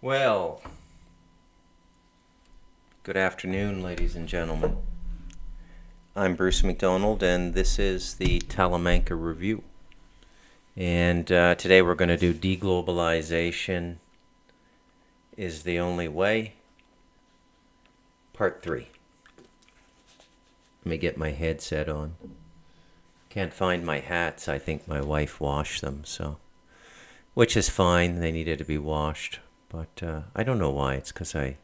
Well, good afternoon, ladies and gentlemen. I'm Bruce McDonald, and this is the Talamanca Review. And today we're going to do Deglobalization is the Only Way, Part 3. Let me get my headset on. Can't find my hats. I think my wife washed them, so which is fine. They needed to be washed. But I don't know why. It's because I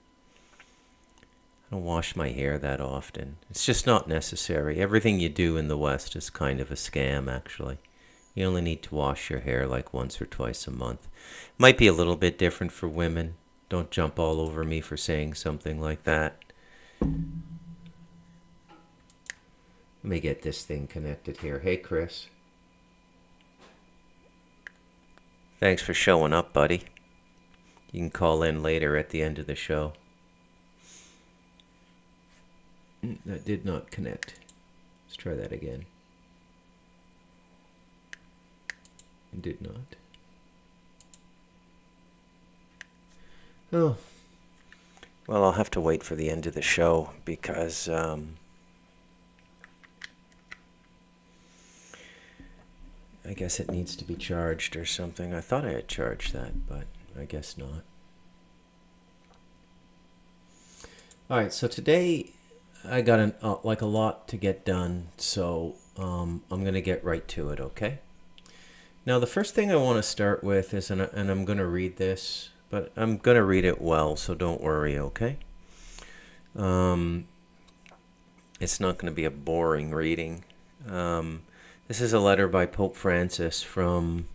don't wash my hair that often. It's just not necessary. Everything you do in the West is kind of a scam, actually. You only need to wash your hair like once or twice a month. Might be a little bit different for women. Don't jump all over me for saying something like that. Let me get this thing connected here. Hey, Chris. Thanks for showing up, buddy. You can call in later at the end of the show. That did not connect. Let's try that again. It did not. Oh. Well, I'll have to wait for the end of the show because I guess it needs to be charged or something. I thought I had charged that, but I guess not. All right, so today I got a lot to get done, so I'm going to get right to it, okay? Now, the first thing I want to start with is, and I'm going to read this, but I'm going to read it well, so don't worry, okay? It's not going to be a boring reading. This is a letter by Pope Francis from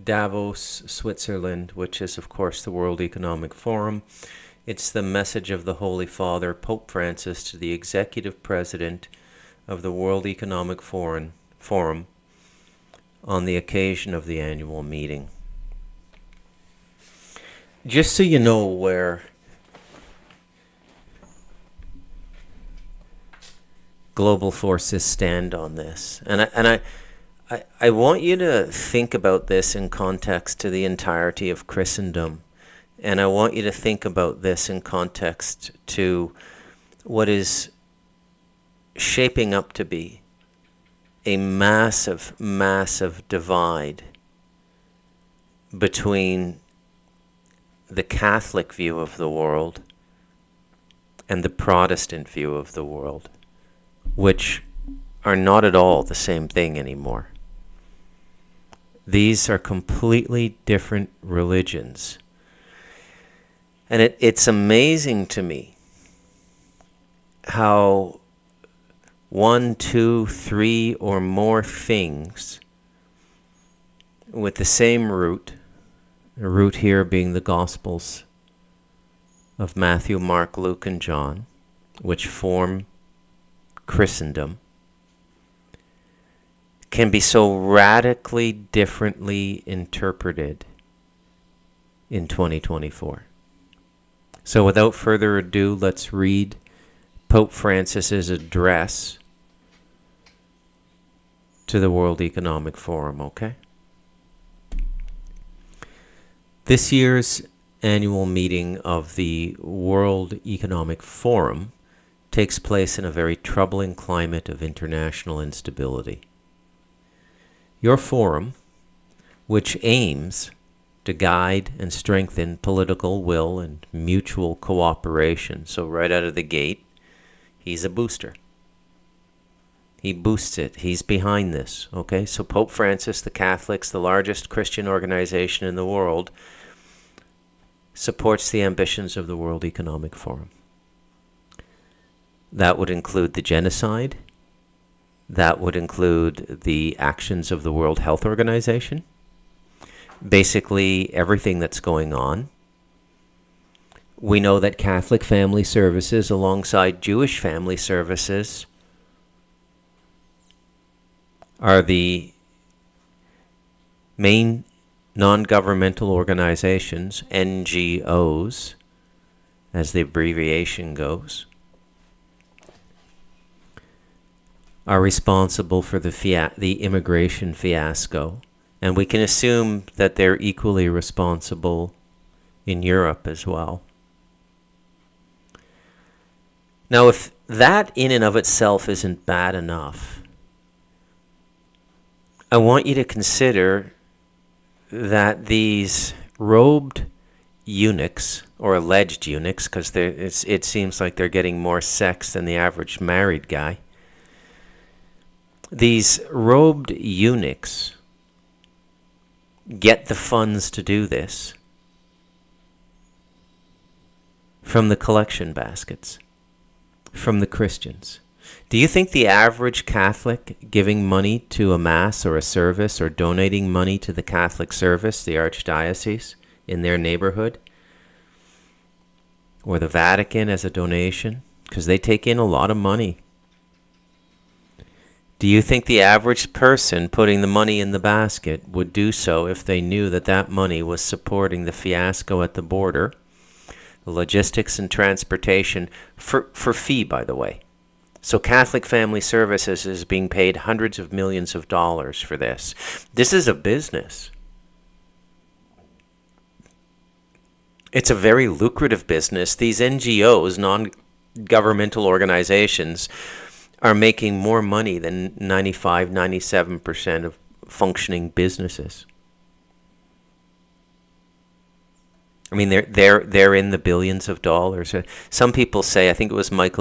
Davos, Switzerland, which is, of course, the World Economic Forum. It's the message of the Holy Father, Pope Francis, to the Executive President of the World Economic Forum on the occasion of the annual meeting. Just so you know where global forces stand on this, and I want you to think about this in context to the entirety of Christendom. And I want you to think about this in context to what is shaping up to be a massive, massive divide between the Catholic view of the world and the Protestant view of the world, which are not at all the same thing anymore. These are completely different religions. And it's amazing to me how 1, 2, 3 or more things with the same root, the root here being the Gospels of Matthew, Mark, Luke, and John, which form Christendom, can be so radically differently interpreted in 2024. So without further ado, let's read Pope Francis's address to the World Economic Forum, okay? This year's annual meeting of the World Economic Forum takes place in a very troubling climate of international instability. Your forum, which aims to guide and strengthen political will and mutual cooperation, so right out of the gate, he's a booster. He boosts it. He's behind this, okay? So Pope Francis, the Catholics, the largest Christian organization in the world, supports the ambitions of the World Economic Forum. That would include the genocide. That would include the actions of the World Health Organization. Basically, everything that's going on. We know that Catholic family services, alongside Jewish family services, are the main non-governmental organizations, NGOs, as the abbreviation goes, are responsible for the immigration fiasco. And we can assume that they're equally responsible in Europe as well. Now, if that in and of itself isn't bad enough, I want you to consider that these robed eunuchs, or alleged eunuchs, because it seems like they're getting more sex than the average married guy, these robed eunuchs get the funds to do this from the collection baskets, from the Christians. Do you think the average Catholic giving money to a mass or a service, or donating money to the Catholic service, the archdiocese in their neighborhood, or the Vatican as a donation, because they take in a lot of money, do you think the average person putting the money in the basket would do so if they knew that that money was supporting the fiasco at the border, the logistics and transportation, for fee, by the way? So Catholic Family Services is being paid hundreds of millions of dollars for this. This is a business. It's a very lucrative business. These NGOs, non-governmental organizations, are making more money than 97% of functioning businesses. I mean, they're in the billions of dollars. Some people say, I think it was Steve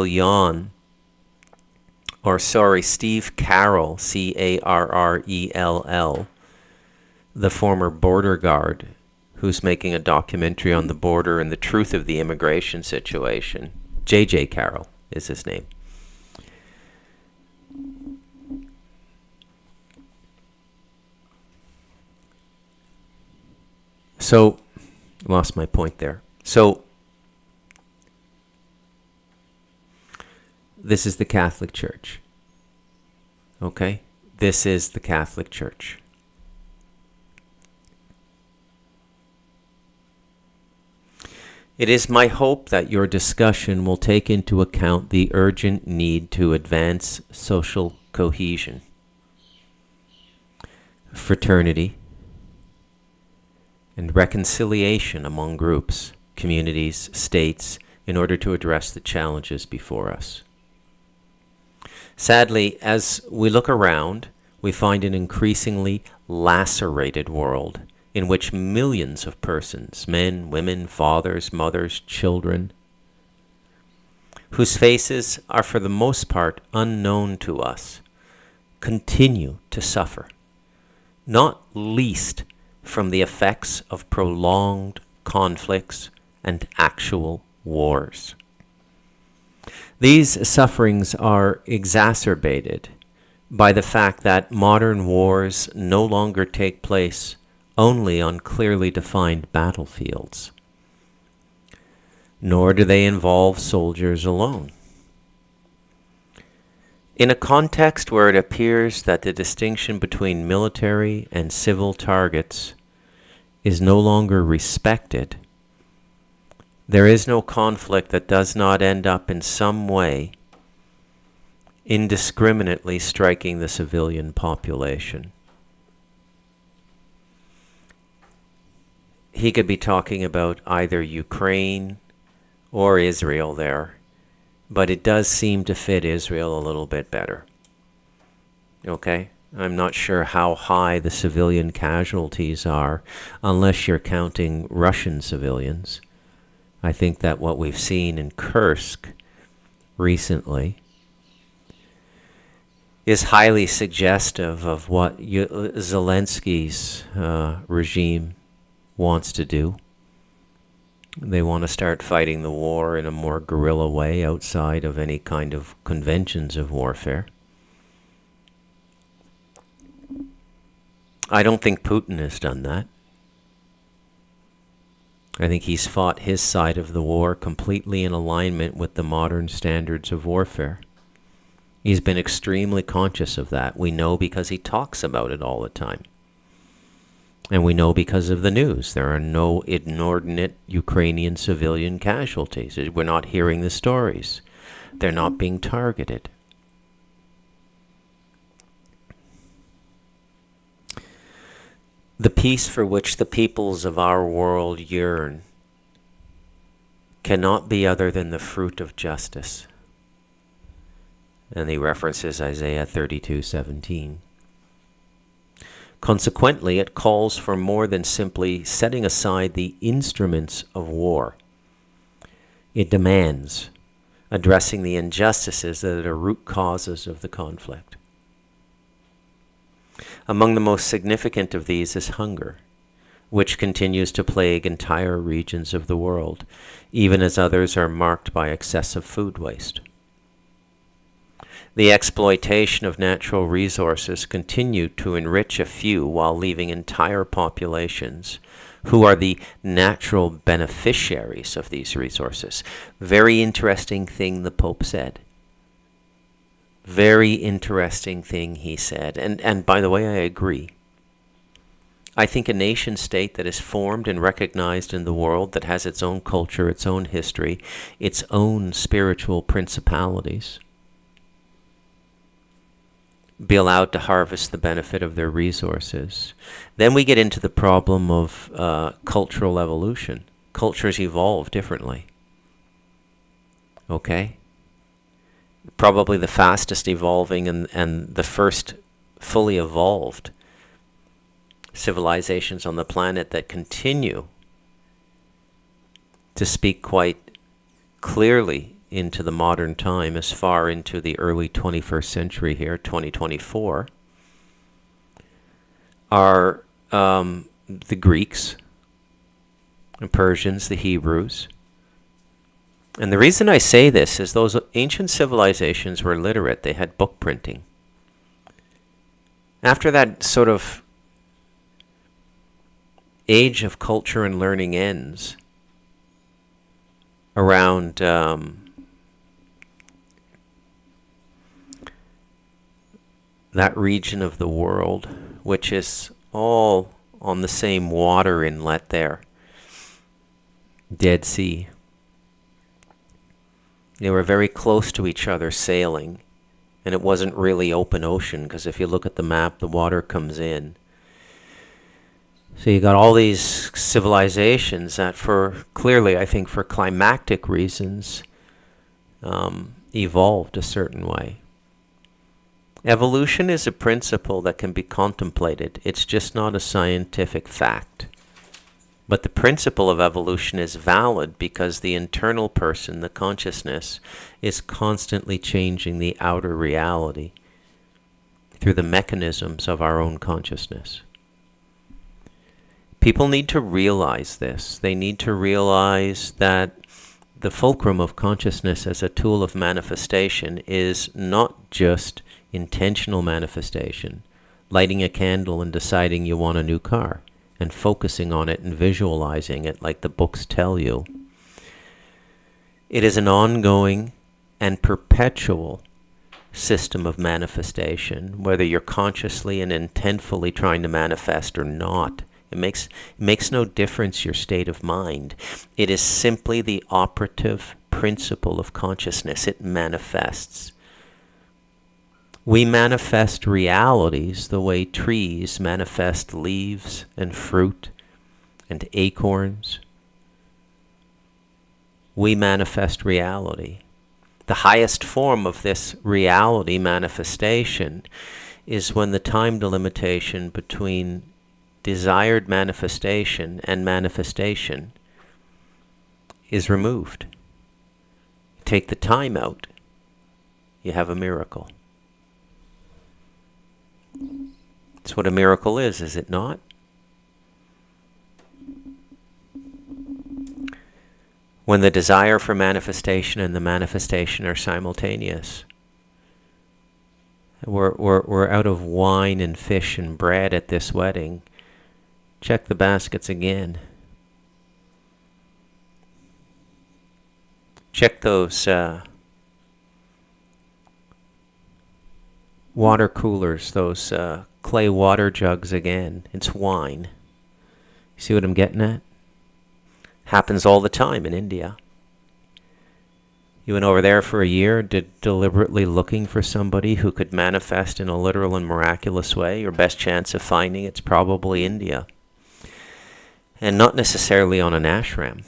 Carroll, Carrell, the former border guard, who's making a documentary on the border and the truth of the immigration situation. J.J. Carroll is his name. So, lost my point there. So, this is the Catholic Church. Okay? This is the Catholic Church. It is my hope that your discussion will take into account the urgent need to advance social cohesion, fraternity, and reconciliation among groups, communities, states, in order to address the challenges before us. Sadly, as we look around, we find an increasingly lacerated world in which millions of persons, men, women, fathers, mothers, children, whose faces are for the most part unknown to us, continue to suffer, not least from the effects of prolonged conflicts and actual wars. These sufferings are exacerbated by the fact that modern wars no longer take place only on clearly defined battlefields, nor do they involve soldiers alone. In a context where it appears that the distinction between military and civil targets is no longer respected, there is no conflict that does not end up in some way indiscriminately striking the civilian population. He could be talking about either Ukraine or Israel there, but it does seem to fit Israel a little bit better. Okay? I'm not sure how high the civilian casualties are, unless you're counting Russian civilians. I think that what we've seen in Kursk recently is highly suggestive of what Zelensky's regime wants to do. They want to start fighting the war in a more guerrilla way outside of any kind of conventions of warfare. I don't think Putin has done that. I think he's fought his side of the war completely in alignment with the modern standards of warfare. He's been extremely conscious of that. We know because he talks about it all the time. And we know because of the news, there are no inordinate Ukrainian civilian casualties. We're not hearing the stories. They're not being targeted. The peace for which the peoples of our world yearn cannot be other than the fruit of justice. And he references Isaiah 32:17. Consequently, it calls for more than simply setting aside the instruments of war. It demands addressing the injustices that are root causes of the conflict. Among the most significant of these is hunger, which continues to plague entire regions of the world, even as others are marked by excessive food waste. The exploitation of natural resources continue to enrich a few while leaving entire populations who are the natural beneficiaries of these resources. Very interesting thing the Pope said. Very interesting thing he said. And by the way, I agree. I think a nation state that is formed and recognized in the world, that has its own culture, its own history, its own spiritual principalities, be allowed to harvest the benefit of their resources. Then we get into the problem of cultural evolution. Cultures evolve differently. Okay? Probably the fastest evolving and the first fully evolved civilizations on the planet that continue to speak quite clearly into the modern time, as far into the early 21st century here, 2024, are the Greeks, the Persians, the Hebrews. And the reason I say this is those ancient civilizations were literate. They had book printing. After that sort of age of culture and learning ends, around that region of the world, which is all on the same water inlet there, Dead Sea. They were very close to each other sailing, and it wasn't really open ocean, because if you look at the map, the water comes in. So you got all these civilizations that, for clearly, I think for climactic reasons, evolved a certain way. Evolution is a principle that can be contemplated. It's just not a scientific fact. But the principle of evolution is valid because the internal person, the consciousness, is constantly changing the outer reality through the mechanisms of our own consciousness. People need to realize this. They need to realize that the fulcrum of consciousness as a tool of manifestation is not just intentional manifestation, lighting a candle and deciding you want a new car, and focusing on it and visualizing it like the books tell you. It is an ongoing and perpetual system of manifestation, whether you're consciously and intentfully trying to manifest or not. It makes no difference your state of mind. It is simply the operative principle of consciousness. It manifests. We manifest realities the way trees manifest leaves and fruit and acorns. We manifest reality. The highest form of this reality manifestation is when the time delimitation between desired manifestation and manifestation is removed. Take the time out, you have a miracle. That's what a miracle is it not? When the desire for manifestation and the manifestation are simultaneous. We're out of wine and fish and bread at this wedding. Check the baskets again. Check those water coolers, those clay water jugs again. It's wine. See what I'm getting at? Happens all the time in India. You went over there for a year, deliberately looking for somebody who could manifest in a literal and miraculous way. Your best chance of finding it's probably India. And not necessarily on an ashram.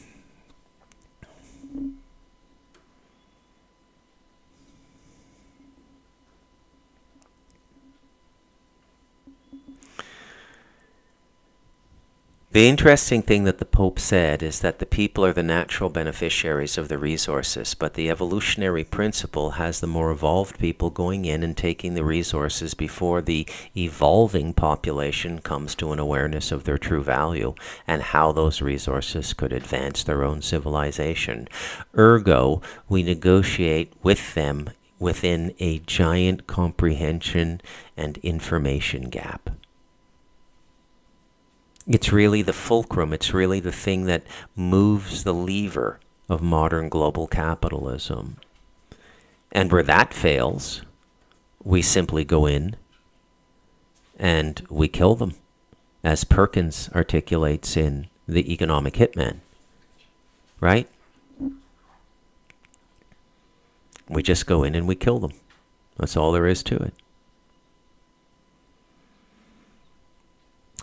The interesting thing that the Pope said is that the people are the natural beneficiaries of the resources, but the evolutionary principle has the more evolved people going in and taking the resources before the evolving population comes to an awareness of their true value and how those resources could advance their own civilization. Ergo, we negotiate with them within a giant comprehension and information gap. It's really the fulcrum, it's really the thing that moves the lever of modern global capitalism. And where that fails, we simply go in and we kill them, as Perkins articulates in The Economic Hitman. Right? We just go in and we kill them. That's all there is to it.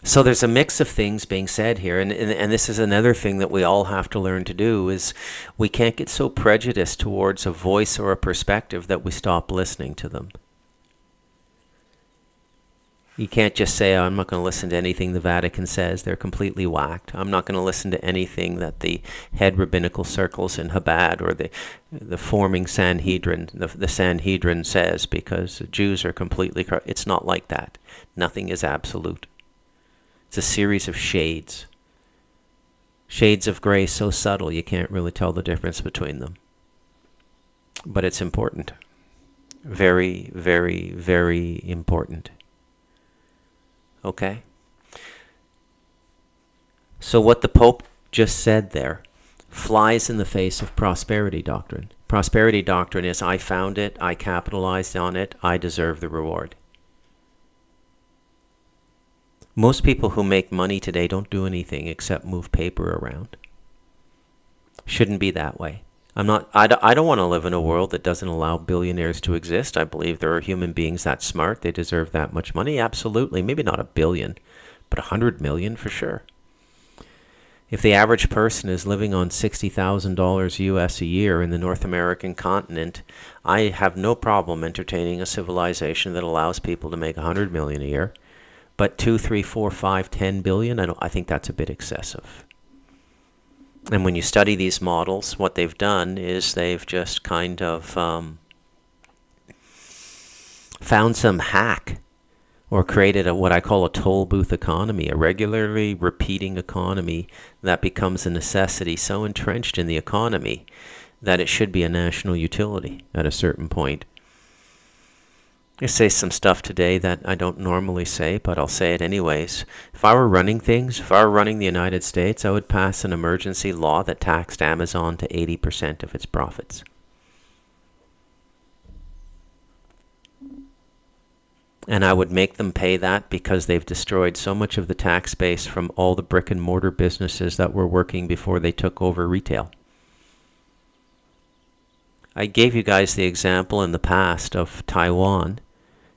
So there's a mix of things being said here, and this is another thing that we all have to learn to do, is we can't get so prejudiced towards a voice or a perspective that we stop listening to them. You can't just say, oh, I'm not going to listen to anything the Vatican says, they're completely whacked. I'm not going to listen to anything that the head rabbinical circles in Chabad or the forming Sanhedrin, the Sanhedrin says, because Jews are completely corrupt. It's not like that. Nothing is absolute. It's a series of shades. Shades of gray so subtle you can't really tell the difference between them. But it's important. Very, very, very important. Okay? So what the Pope just said there flies in the face of prosperity doctrine. Prosperity doctrine is, I found it, I capitalized on it, I deserve the reward. Most people who make money today don't do anything except move paper around. Shouldn't be that way. I don't want to live in a world that doesn't allow billionaires to exist. I believe there are human beings that smart. They deserve that much money. Absolutely. Maybe not 1 billion, but 100 million for sure. If the average person is living on $60,000 US a year in the North American continent, I have no problem entertaining a civilization that allows people to make 100 million a year. But 2, 3, 4, 5, 10 billion, I think that's a bit excessive. And when you study these models, what they've done is they've just kind of found some hack or created what I call a toll booth economy, a regularly repeating economy that becomes a necessity so entrenched in the economy that it should be a national utility at a certain point. I say some stuff today that I don't normally say, but I'll say it anyways. If I were running things, if I were running the United States, I would pass an emergency law that taxed Amazon to 80% of its profits. And I would make them pay that because they've destroyed so much of the tax base from all the brick and mortar businesses that were working before they took over retail. I gave you guys the example in the past of Taiwan.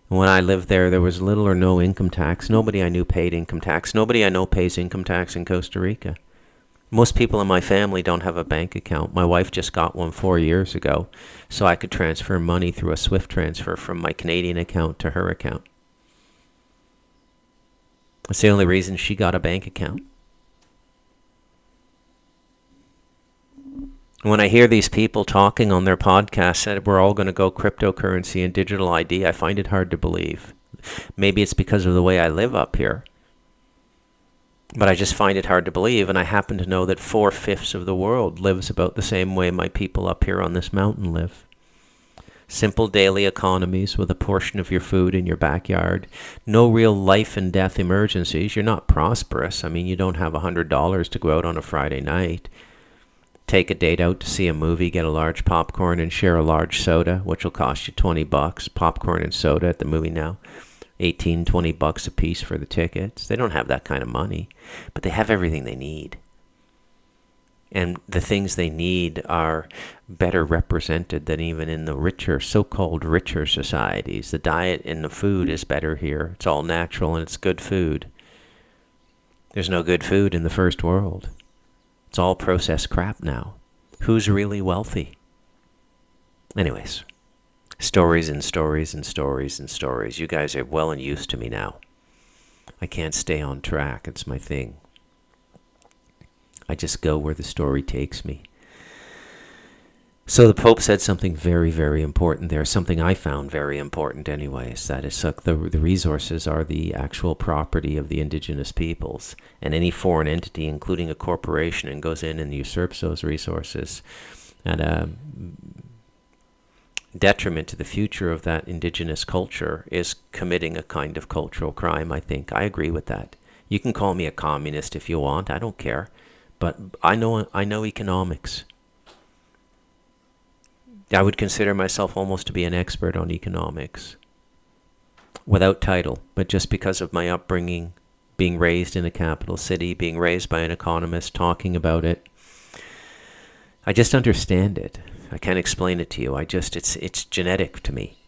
When I lived there, there was little or no income tax. Nobody I knew paid income tax. Nobody I know pays income tax in Costa Rica. Most people in my family don't have a bank account. My wife just got one 4 years ago, so I could transfer money through a SWIFT transfer from my Canadian account to her account. That's the only reason she got a bank account. When I hear these people talking on their podcasts that we're all going to go cryptocurrency and digital ID, I find it hard to believe. Maybe it's because of the way I live up here. But I just find it hard to believe, and I happen to know that 4/5 of the world lives about the same way my people up here on this mountain live. Simple daily economies with a portion of your food in your backyard. No real life and death emergencies. You're not prosperous. I mean, you don't have $100 to go out on a Friday night. Take a date out to see a movie, get a large popcorn and share a large soda, which will cost you $20. Popcorn and soda at the movie now. 18, $20 a piece for the tickets. They don't have that kind of money, but they have everything they need. And the things they need are better represented than even in the richer, so-called richer societies. The diet and the food is better here. It's all natural and it's good food. There's no good food in the first world. It's all processed crap now. Who's really wealthy? Anyways, stories and stories and stories and stories. You guys are well and used to me now. I can't stay on track. It's my thing. I just go where the story takes me. So the Pope said something very, very important there, something I found very important anyways. That is, the resources are the actual property of the indigenous peoples. And any foreign entity, including a corporation, and goes in and usurps those resources at a detriment to the future of that indigenous culture is committing a kind of cultural crime, I think. I agree with that. You can call me a communist if you want. I don't care. But I know economics. I would consider myself almost to be an expert on economics. Without title, but just because of my upbringing, being raised in a capital city, being raised by an economist, talking about it. I just understand it. I can't explain it to you. It's genetic to me.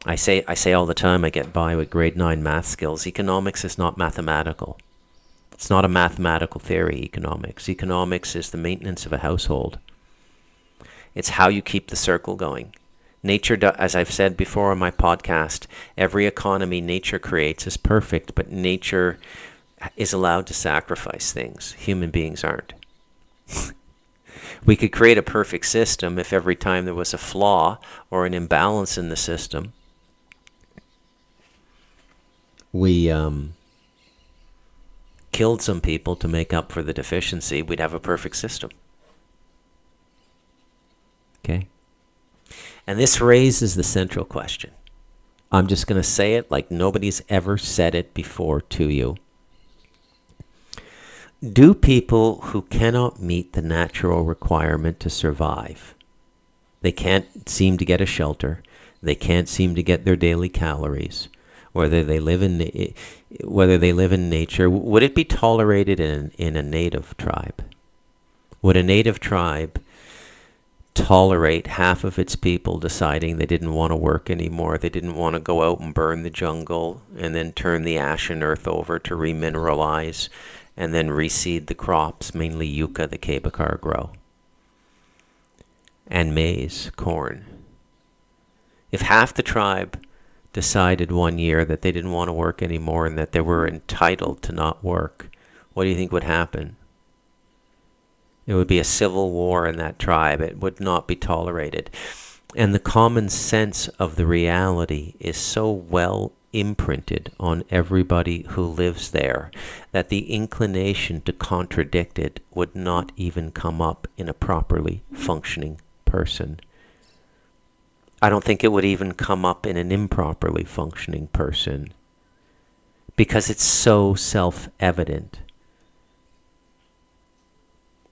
I say all the time I get by with grade 9 math skills. Economics is not mathematical. It's not a mathematical theory, economics. Economics is the maintenance of a household. It's how you keep the circle going. Nature, as I've said before on my podcast, every economy nature creates is perfect, but nature is allowed to sacrifice things. Human beings aren't. We could create a perfect system if every time there was a flaw or an imbalance in the system, we killed some people to make up for the deficiency, we'd have a perfect system. Okay? And this raises the central question. I'm just going to say it like nobody's ever said it before to you. Do people who cannot meet the natural requirement to survive, they can't seem to get a shelter, they can't seem to get their daily calories, whether they live in nature, would it be tolerated in a native tribe? Would a native tribe tolerate half of its people deciding they didn't want to work anymore, they didn't want to go out and burn the jungle and then turn the ashen earth over to remineralize and then reseed the crops, mainly yucca, the Kabakar grow, and maize, corn? If half the tribe decided one year that they didn't want to work anymore and that they were entitled to not work, what do you think would happen? It would be a civil war in that tribe. It would not be tolerated. And the common sense of the reality is so well imprinted on everybody who lives there that the inclination to contradict it would not even come up in a properly functioning person. I don't think it would even come up in an improperly functioning person because it's so self-evident.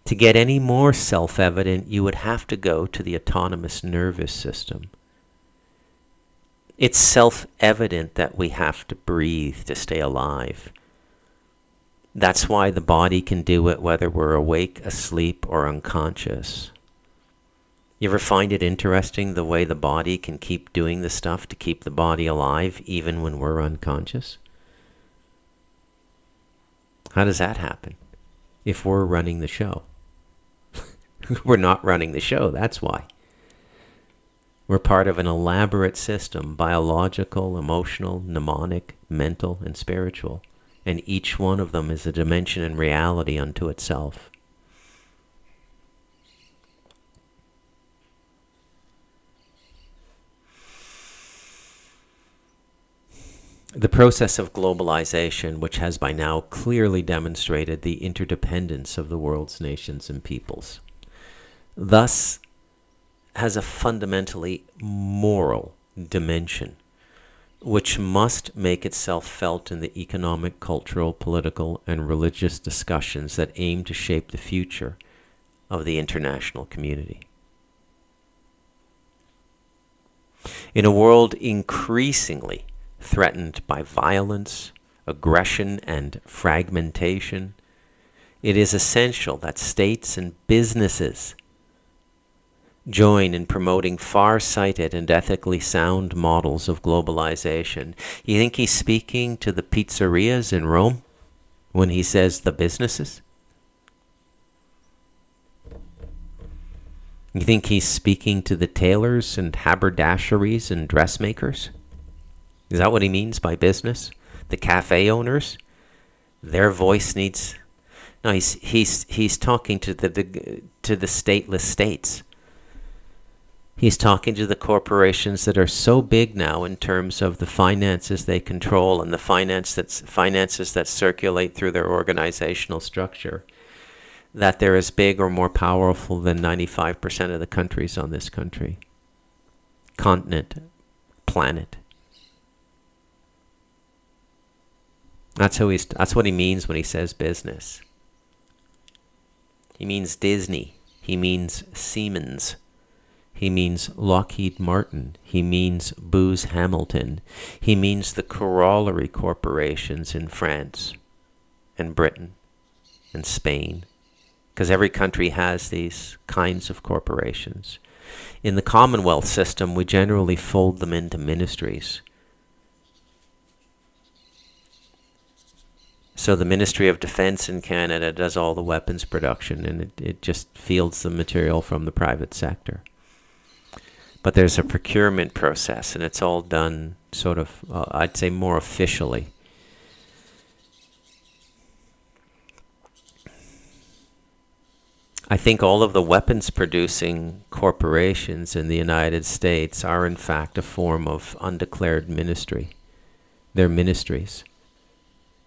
To get any more self-evident, you would have to go to the autonomous nervous system. It's self-evident that we have to breathe to stay alive. That's why the body can do it whether we're awake, asleep, or unconscious. You ever find it interesting the way the body can keep doing the stuff to keep the body alive even when we're unconscious? How does that happen? If we're running the show. We're not running the show, that's why. We're part of an elaborate system, biological, emotional, mnemonic, mental, and spiritual. And each one of them is a dimension in reality unto itself. The process of globalization, which has by now clearly demonstrated the interdependence of the world's nations and peoples, thus has a fundamentally moral dimension, which must make itself felt in the economic, cultural, political, and religious discussions that aim to shape the future of the international community. In a world increasingly threatened by violence, aggression, and fragmentation, it is essential that states and businesses join in promoting far-sighted and ethically sound models of globalization. You think he's speaking to the pizzerias in Rome when he says the businesses? You think he's speaking to the tailors and haberdasheries and dressmakers? Is that what he means by business? The cafe owners? Their voice needs... No, he's talking to the stateless states. He's talking to the corporations that are so big now in terms of the finances they control and the finances that circulate through their organizational structure, that they're as big or more powerful than 95% of the countries on this planet. That's what he means when he says business. He means Disney. He means Siemens. He means Lockheed Martin. He means Booz Hamilton. He means the corollary corporations in France and Britain and Spain, because every country has these kinds of corporations. In the Commonwealth system, we generally fold them into ministries. So the Ministry of Defense in Canada does all the weapons production, and it just fields the material from the private sector. But there's a procurement process, and it's all done sort of, I'd say, more officially. I think all of the weapons producing corporations in the United States are in fact a form of undeclared ministry. They're ministries.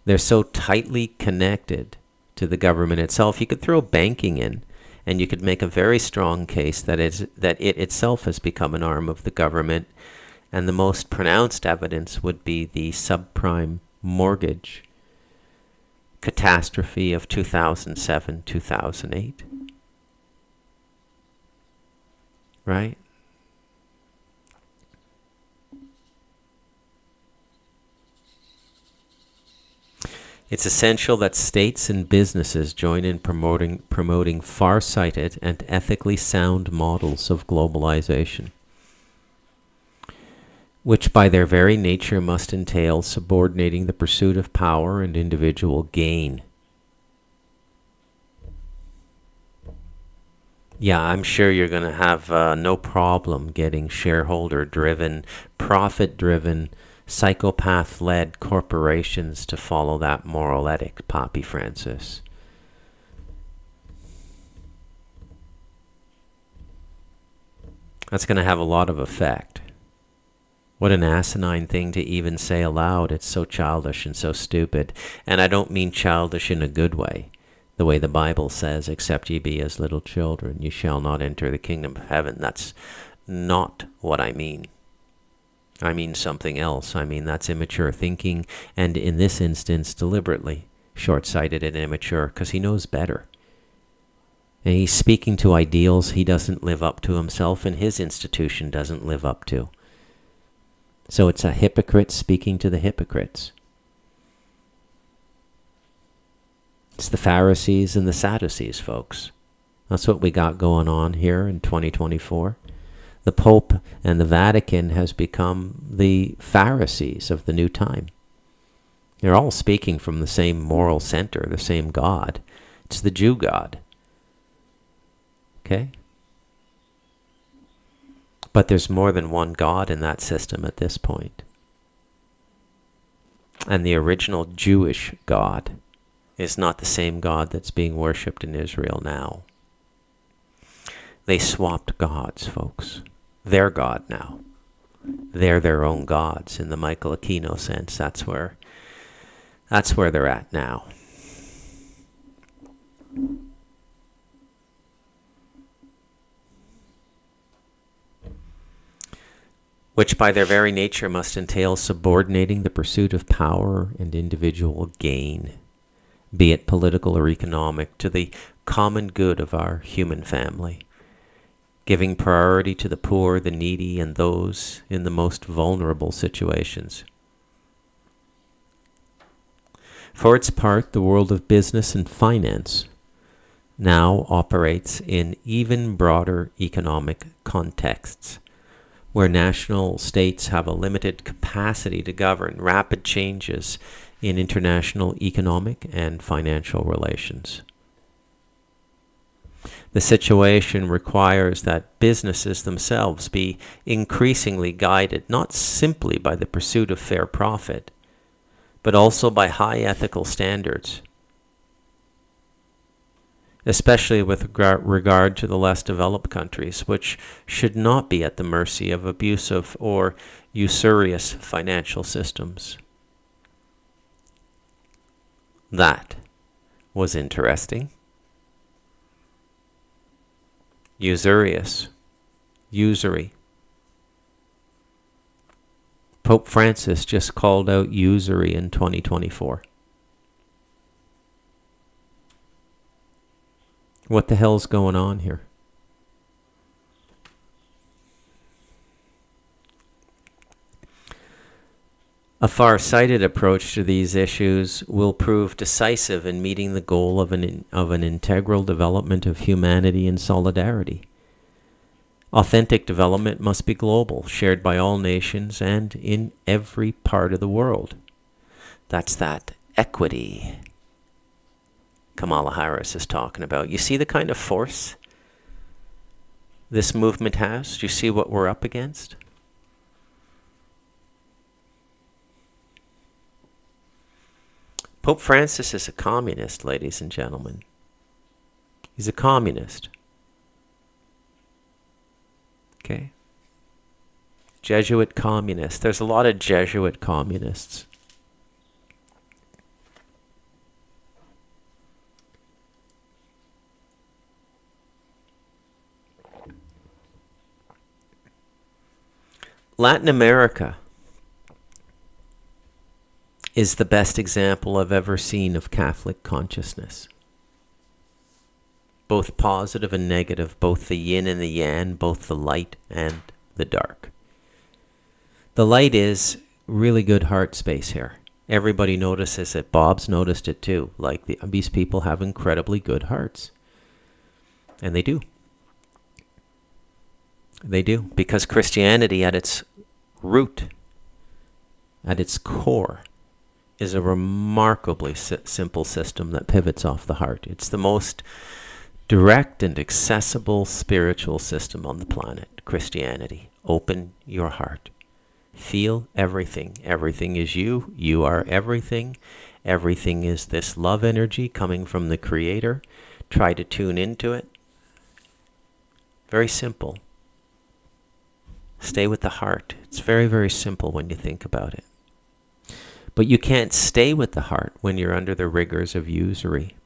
They're so tightly connected to the government itself. You could throw banking in, and you could make a very strong case that it itself has become an arm of the government. And the most pronounced evidence would be the subprime mortgage catastrophe of 2007, 2008. Right? It's essential that states and businesses join in promoting far-sighted and ethically sound models of globalization, which by their very nature must entail subordinating the pursuit of power and individual gain. Yeah, I'm sure you're going to have no problem getting shareholder-driven, profit-driven, psychopath-led corporations to follow that moral edict, Poppy Francis. That's going to have a lot of effect. What an asinine thing to even say aloud. It's so childish and so stupid. And I don't mean childish in a good way. The way the Bible says, except ye be as little children, you shall not enter the kingdom of heaven. That's not what I mean. I mean something else. I mean that's immature thinking, and in this instance, deliberately short-sighted and immature, because he knows better. And he's speaking to ideals he doesn't live up to himself, and his institution doesn't live up to. So it's a hypocrite speaking to the hypocrites. It's the Pharisees and the Sadducees, folks. That's what we got going on here in 2024. The Pope and the Vatican has become the Pharisees of the new time. They're all speaking from the same moral center, the same God. It's the Jew God. Okay? But there's more than one God in that system at this point. And the original Jewish God is not the same God that's being worshipped in Israel now. They swapped gods, folks. They're God now. They're their own gods in the Michael Aquino sense. That's where they're at now. Which by their very nature must entail subordinating the pursuit of power and individual gain, be it political or economic, to the common good of our human family, giving priority to the poor, the needy, and those in the most vulnerable situations. For its part, the world of business and finance now operates in even broader economic contexts, where national states have a limited capacity to govern rapid changes in international economic and financial relations. The situation requires that businesses themselves be increasingly guided not simply by the pursuit of fair profit, but also by high ethical standards, especially with regard to the less developed countries, which should not be at the mercy of abusive or usurious financial systems. That was interesting. Usurious. Usury. Pope Francis just called out usury in 2024. What the hell's going on here? A far-sighted approach to these issues will prove decisive in meeting the goal of an integral development of humanity and solidarity. Authentic development must be global, shared by all nations and in every part of the world. That's that equity Kamala Harris is talking about. You see the kind of force this movement has? Do you see what we're up against? Pope Francis is a communist, ladies and gentlemen. He's a communist. Okay? Jesuit communist. There's a lot of Jesuit communists. Latin America is the best example I've ever seen of Catholic consciousness. Both positive and negative, both the yin and the yang, both the light and the dark. The light is really good heart space here. Everybody notices it. Bob's noticed it too. Like these people have incredibly good hearts. And they do. They do. Because Christianity at its root, at its core, is a remarkably simple system that pivots off the heart. It's the most direct and accessible spiritual system on the planet, Christianity. Open your heart. Feel everything. Everything is you. You are everything. Everything is this love energy coming from the Creator. Try to tune into it. Very simple. Stay with the heart. It's very, very simple when you think about it. But you can't stay with the heart when you're under the rigors of usury.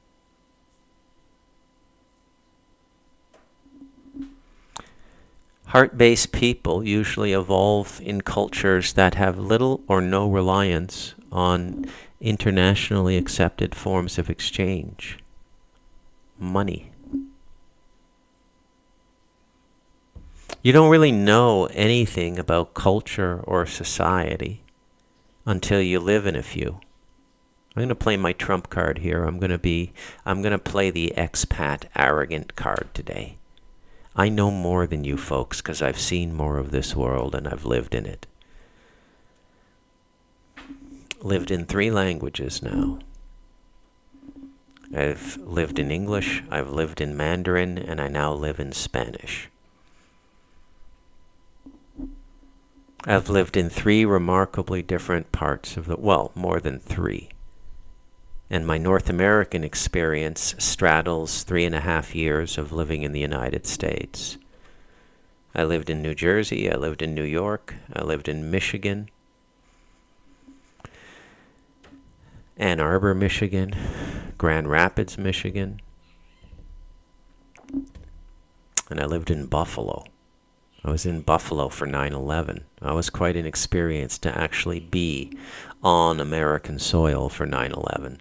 Heart-based people usually evolve in cultures that have little or no reliance on internationally accepted forms of exchange. Money. You don't really know anything about culture or society until you live in a few. I'm going to play my trump card here. I'm going to play the expat arrogant card today. I know more than you folks because I've seen more of this world and I've lived in it. Lived in 3 languages now. I've lived in English, I've lived in Mandarin, and I now live in Spanish. I've lived in 3 remarkably different parts of more than 3. And my North American experience straddles 3.5 years of living in the United States. I lived in New Jersey, I lived in New York, I lived in Michigan, Ann Arbor, Michigan, Grand Rapids, Michigan, and I lived in Buffalo. I was in Buffalo for 9/11. I was quite an experience to actually be on American soil for 9/11.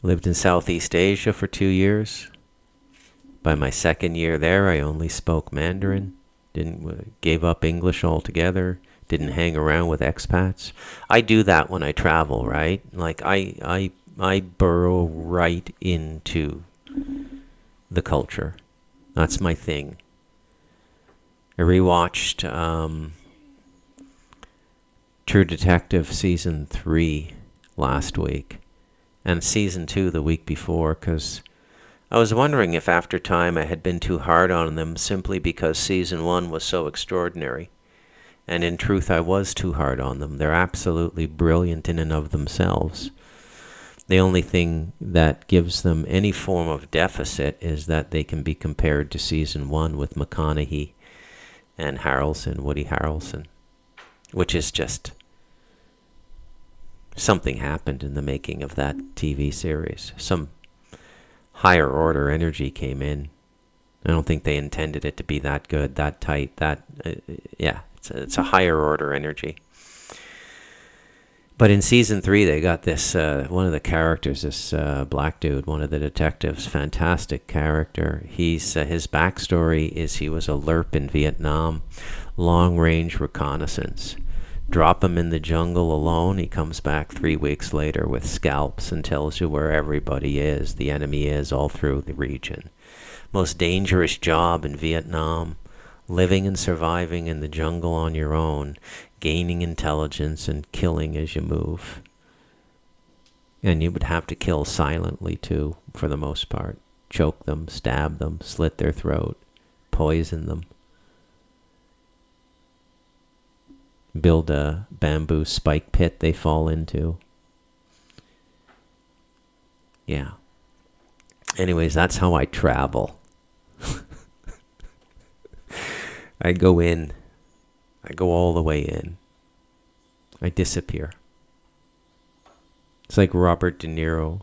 Lived in Southeast Asia for 2 years. By my 2nd year there, I only spoke Mandarin. Gave up English altogether. didn't hang around with expats. I do that when I travel, right? Like I burrow right into the culture. That's my thing. I rewatched True Detective Season 3 last week, and Season 2 the week before, because I was wondering if after time I had been too hard on them simply because Season 1 was so extraordinary. And in truth, I was too hard on them. They're absolutely brilliant in and of themselves. The only thing that gives them any form of deficit is that they can be compared to Season 1 with McConaughey and Woody Harrelson, which is just something happened in the making of that TV series. Some higher order energy came in. I don't think they intended it to be that good, that tight, it's a higher order energy. But in Season 3, they got this, one of the characters, this black dude, one of the detectives, fantastic character. His backstory is he was a LRP in Vietnam, long-range reconnaissance. Drop him in the jungle alone, he comes back 3 weeks later with scalps and tells you where everybody is, the enemy is, all through the region. Most dangerous job in Vietnam, living and surviving in the jungle on your own, gaining intelligence and killing as you move. And you would have to kill silently too, for the most part. Choke them, stab them, slit their throat, poison them. Build a bamboo spike pit they fall into. Yeah. Anyways, that's how I travel. I go in. I go all the way in. I disappear. It's like Robert De Niro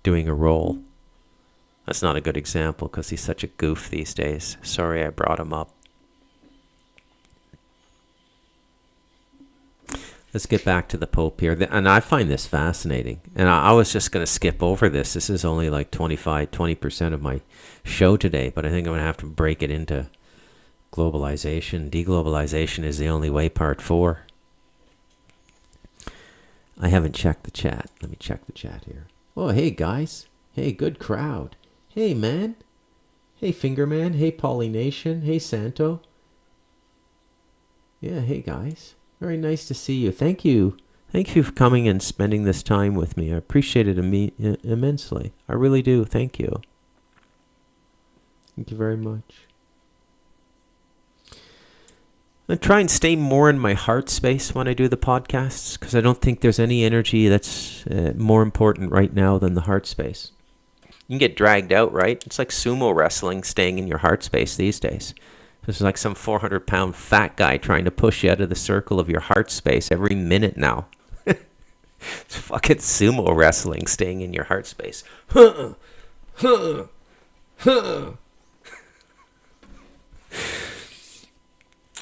doing a role. That's not a good example because he's such a goof these days. Sorry I brought him up. Let's get back to the Pope here. And I find this fascinating. And I was just going to skip over this. This is only like 20% of my show today. But I think I'm going to have to break it into globalization. Deglobalization is the only way, part 4. I haven't checked the chat. Let me check the chat here. Oh, hey, guys. Hey, good crowd. Hey, man. Hey, Fingerman. Hey, Polynation. Hey, Santo. Yeah, hey, guys. Very nice to see you. Thank you. Thank you for coming and spending this time with me. I appreciate it immensely. I really do. Thank you. Thank you very much. I try and stay more in my heart space when I do the podcasts because I don't think there's any energy that's more important right now than the heart space. You can get dragged out, right? It's like sumo wrestling, staying in your heart space these days. There's like some 400-pound fat guy trying to push you out of the circle of your heart space every minute now. It's fucking sumo wrestling, staying in your heart space.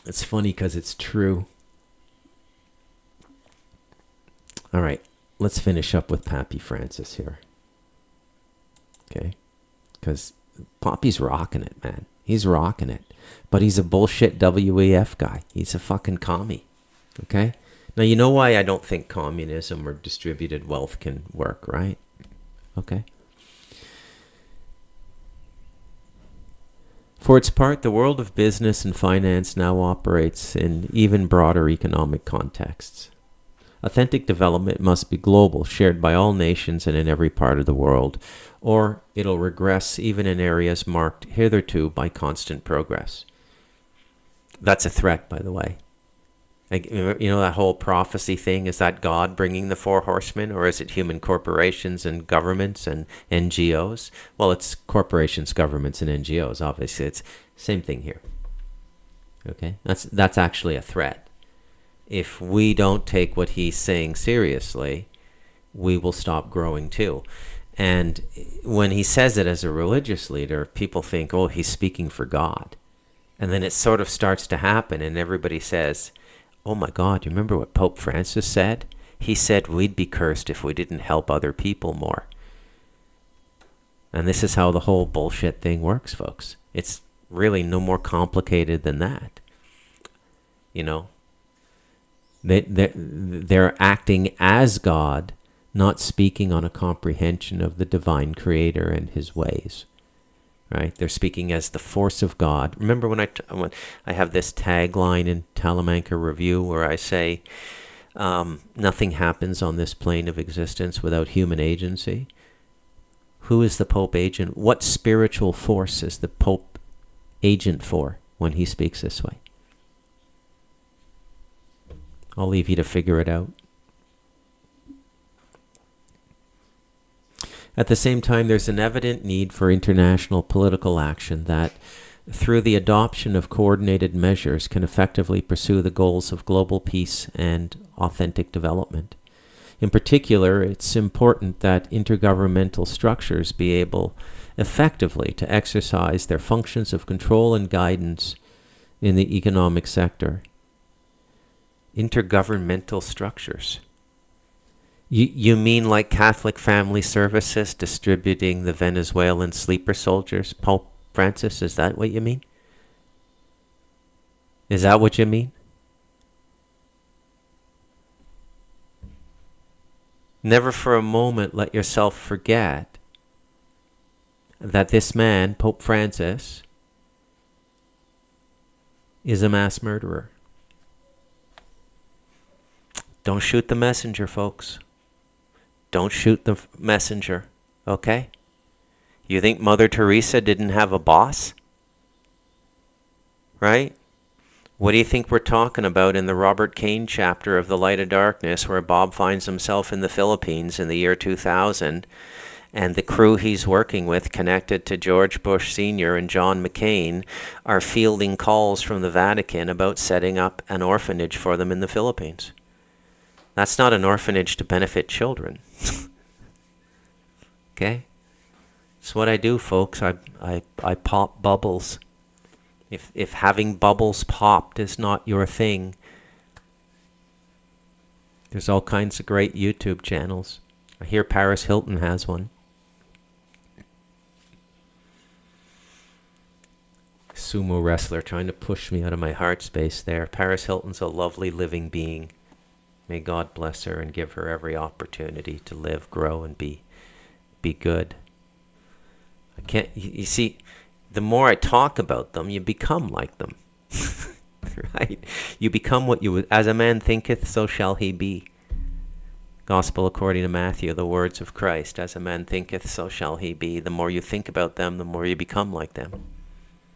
It's funny because it's true. All right, let's finish up with Pappy Francis here. Okay? Because Poppy's rocking it, man. He's rocking it. But he's a bullshit WEF guy. He's a fucking commie. Okay? Now, you know why I don't think communism or distributed wealth can work, right? Okay? For its part, the world of business and finance now operates in even broader economic contexts. Authentic development must be global, shared by all nations and in every part of the world, or it'll regress even in areas marked hitherto by constant progress. That's a threat, by the way. Like, you know that whole prophecy thing? Is that God bringing the 4 horsemen, or is it human corporations and governments and NGOs? Well, it's corporations, governments, and NGOs. Obviously, it's same thing here. Okay, that's actually a threat. If we don't take what he's saying seriously, we will stop growing too. And when he says it as a religious leader, people think, oh, he's speaking for God. And then it sort of starts to happen, and everybody says, oh my God, you remember what Pope Francis said? He said we'd be cursed if we didn't help other people more. And this is how the whole bullshit thing works, folks. It's really no more complicated than that. you know. They're acting as God, not speaking on a comprehension of the divine creator and his ways. Right? They're speaking as the force of God. Remember when I have this tagline in Talamanca Review where I say, nothing happens on this plane of existence without human agency. Who is the Pope agent? What spiritual force is the Pope agent for when he speaks this way? I'll leave you to figure it out. At the same time, there's an evident need for international political action that, through the adoption of coordinated measures, can effectively pursue the goals of global peace and authentic development. In particular, it's important that intergovernmental structures be able effectively to exercise their functions of control and guidance in the economic sector. Intergovernmental structures. You mean like Catholic Family Services distributing the Venezuelan sleeper soldiers, Pope Francis? Is that what you mean? Is that what you mean? Never for a moment let yourself forget that this man, Pope Francis, is a mass murderer. Don't shoot the messenger, folks. Don't shoot the messenger, okay? You think Mother Teresa didn't have a boss? Right? What do you think we're talking about in the Robert Kane chapter of The Light of Darkness, where Bob finds himself in the Philippines in the year 2000, and the crew he's working with, connected to George Bush Sr. and John McCain, are fielding calls from the Vatican about setting up an orphanage for them in the Philippines? That's not an orphanage to benefit children. Okay? It's what I do, folks. I pop bubbles. If having bubbles popped is not your thing, there's all kinds of great YouTube channels. I hear Paris Hilton has one. Sumo wrestler trying to push me out of my heart space there. Paris Hilton's a lovely living being. May God bless her and give her every opportunity to live, grow, and be good. I can't. You see, the more I talk about them, you become like them. Right? You become what you, as a man thinketh, so shall he be. Gospel according to Matthew, the words of Christ, as a man thinketh, so shall he be. The more you think about them, the more you become like them.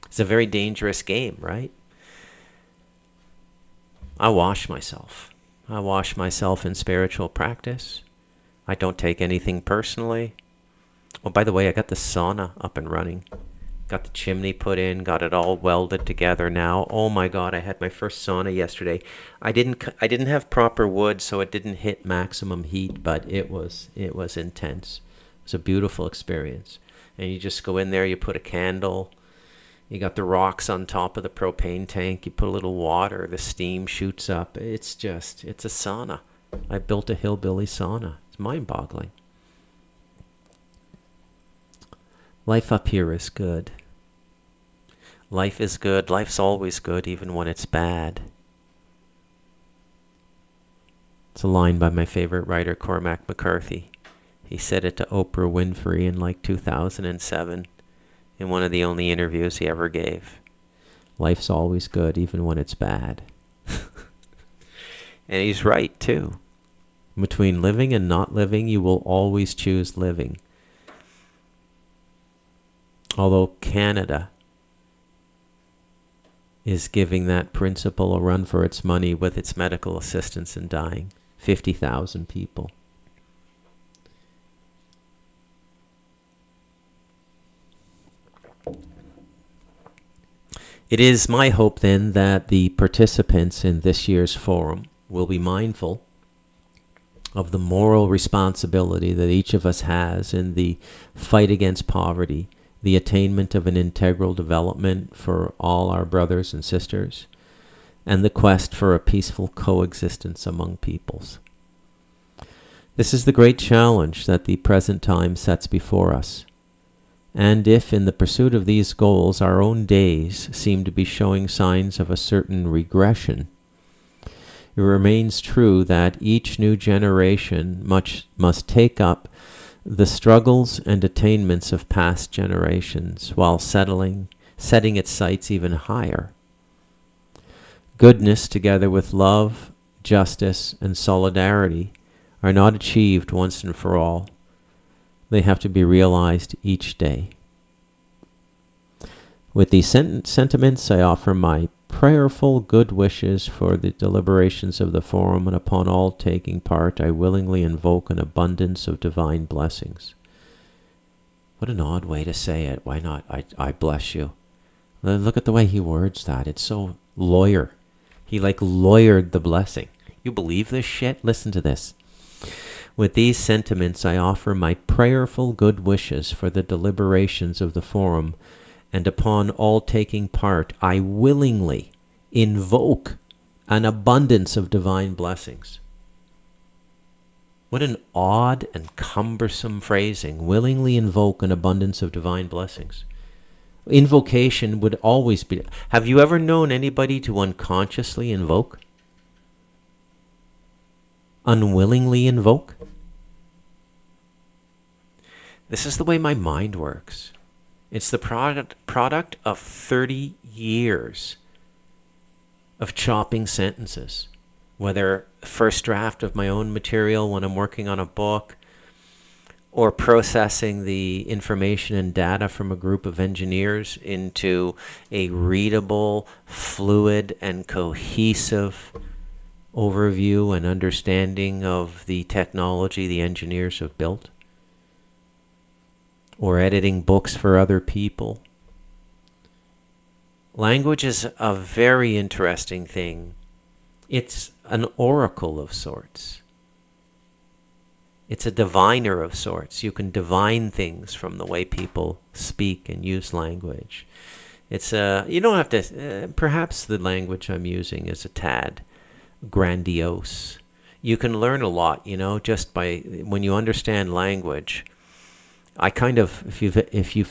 It's a very dangerous game, right? I wash myself. I wash myself in spiritual practice. I don't take anything personally. Oh, by the way, I got the sauna up and running. Got the chimney put in, got it all welded together now. Oh my God, I had my first sauna yesterday. I didn't have proper wood, so it didn't hit maximum heat, but it was intense. It was a beautiful experience. And you just go in there, you put a candle, you got the rocks on top of the propane tank, you put a little water, the steam shoots up. It's a sauna. I built a hillbilly sauna. It's mind-boggling. Life up here is good. Life is good. Life's always good, even when it's bad. It's a line by my favorite writer, Cormac McCarthy. He said it to Oprah Winfrey in like 2007 in one of the only interviews he ever gave. Life's always good, even when it's bad. And he's right, too. Between living and not living, you will always choose living. Although Canada is giving that principle a run for its money with its medical assistance in dying. 50,000 people. It is my hope then that the participants in this year's forum will be mindful of the moral responsibility that each of us has in the fight against poverty, the attainment of an integral development for all our brothers and sisters, and the quest for a peaceful coexistence among peoples. This is the great challenge that the present time sets before us. And if in the pursuit of these goals our own days seem to be showing signs of a certain regression, it remains true that each new generation must take up the struggles and attainments of past generations while setting its sights even higher. Goodness, together with love, justice, and solidarity, are not achieved once and for all. They have to be realized each day. With these sentiments, I offer my prayerful good wishes for the deliberations of the forum, and upon all taking part, I willingly invoke an abundance of divine blessings. What an odd way to say it. Why not? I bless you. Look at the way he words that. It's so lawyer. He lawyered the blessing. You believe this shit? Listen to this. With these sentiments, I offer my prayerful good wishes for the deliberations of the forum, and upon all taking part, I willingly invoke an abundance of divine blessings. What an odd and cumbersome phrasing. Willingly invoke an abundance of divine blessings. Invocation would always be... Have you ever known anybody to unconsciously invoke? Unwillingly invoke? This is the way my mind works. It's the product of 30 years of chopping sentences, whether first draft of my own material when I'm working on a book, or processing the information and data from a group of engineers into a readable, fluid, and cohesive overview and understanding of the technology the engineers have built, or editing books for other people. Language is a very interesting thing. It's an oracle of sorts. It's a diviner of sorts. You can divine things from the way people speak and use language. It's you don't have to, perhaps the language I'm using is a tad grandiose. You can learn a lot, just by, when you understand language. I kind of, if you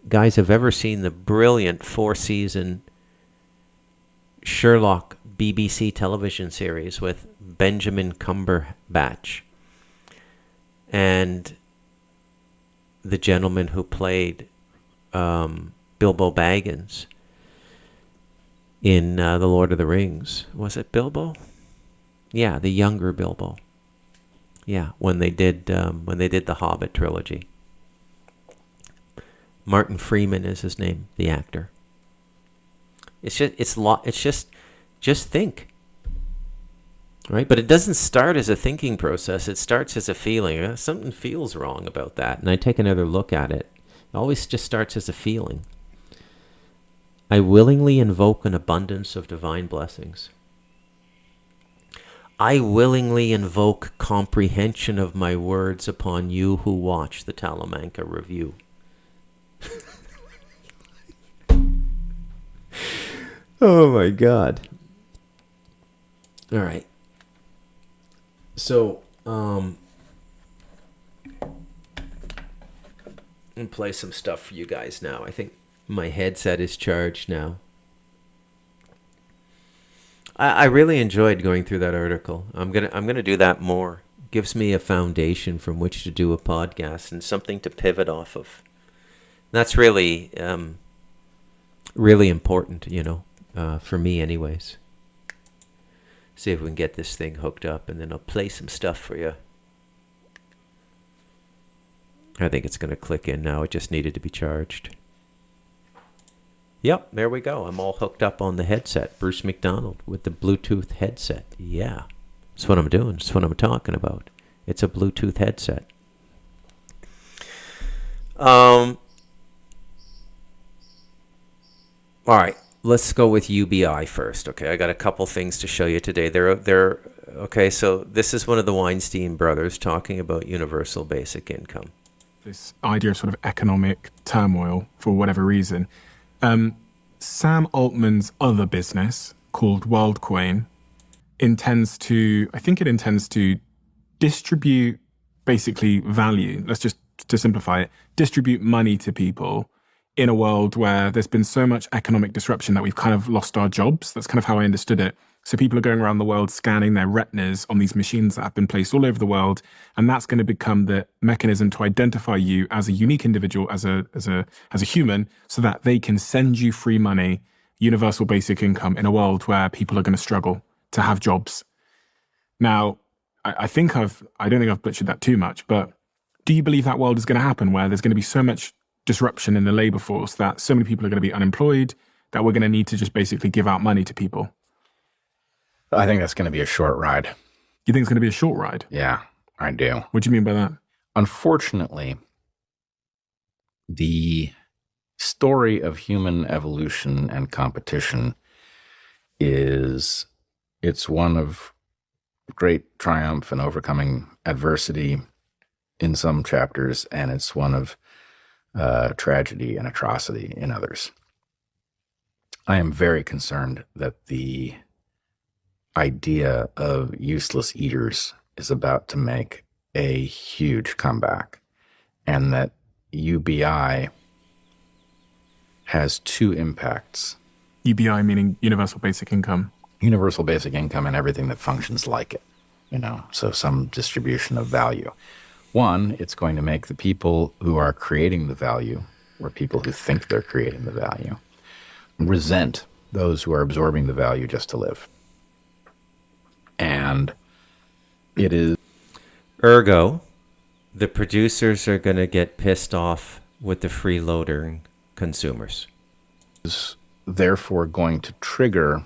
guys have ever seen the brilliant 4-season Sherlock BBC television series with Benjamin Cumberbatch and the gentleman who played Bilbo Baggins in The Lord of the Rings. Was it Bilbo? Yeah, the younger Bilbo. Yeah, when they did the Hobbit trilogy. Martin Freeman is his name, the actor. Just think, right? But it doesn't start as a thinking process. It starts as a feeling. Something feels wrong about that, and I take another look at it. It always just starts as a feeling. I willingly invoke an abundance of divine blessings. I willingly invoke comprehension of my words upon you who watch the Talamanca Review. Oh my God. All right. So, I'm gonna play some stuff for you guys now. I think my headset is charged now. I really enjoyed going through that article. I'm gonna do that more. It gives me a foundation from which to do a podcast and something to pivot off of. That's really really important, for me anyways. See if we can get this thing hooked up, and then I'll play some stuff for you. I think it's going to click in now. It just needed to be charged. Yep, there we go. I'm all hooked up on the headset. Bruce McDonald with the Bluetooth headset. Yeah, that's what I'm doing. That's what I'm talking about. It's a Bluetooth headset. All right. Let's go with UBI first, okay? I got a couple things to show you today. They're okay, so this is one of the Weinstein brothers talking about universal basic income. This idea of sort of economic turmoil for whatever reason. Sam Altman's other business called WorldCoin intends to distribute basically value. Let's just, to simplify it, distribute money to people in a world where there's been so much economic disruption that we've kind of lost our jobs. That's kind of how I understood it. So people are going around the world scanning their retinas on these machines that have been placed all over the world, and that's going to become the mechanism to identify you as a unique individual, as a human, so that they can send you free money, universal basic income, in a world where people are going to struggle to have jobs. Now, I don't think I've butchered that too much, but do you believe that world is going to happen where there's going to be so much disruption in the labor force that so many people are going to be unemployed that we're going to need to just basically give out money to people? I think that's going to be a short ride. You think it's going to be a short ride? Yeah, I do. What do you mean by that? Unfortunately, the story of human evolution and competition it's one of great triumph and overcoming adversity in some chapters, and it's one of tragedy and atrocity in others. I am very concerned that the idea of useless eaters is about to make a huge comeback, and that UBI has two impacts. UBI meaning universal basic income. Universal basic income and everything that functions like it, so some distribution of value. One, it's going to make the people who are creating the value, or people who think they're creating the value, resent those who are absorbing the value just to live. And it is... Ergo, the producers are going to get pissed off with the freeloader consumers. Is therefore going to trigger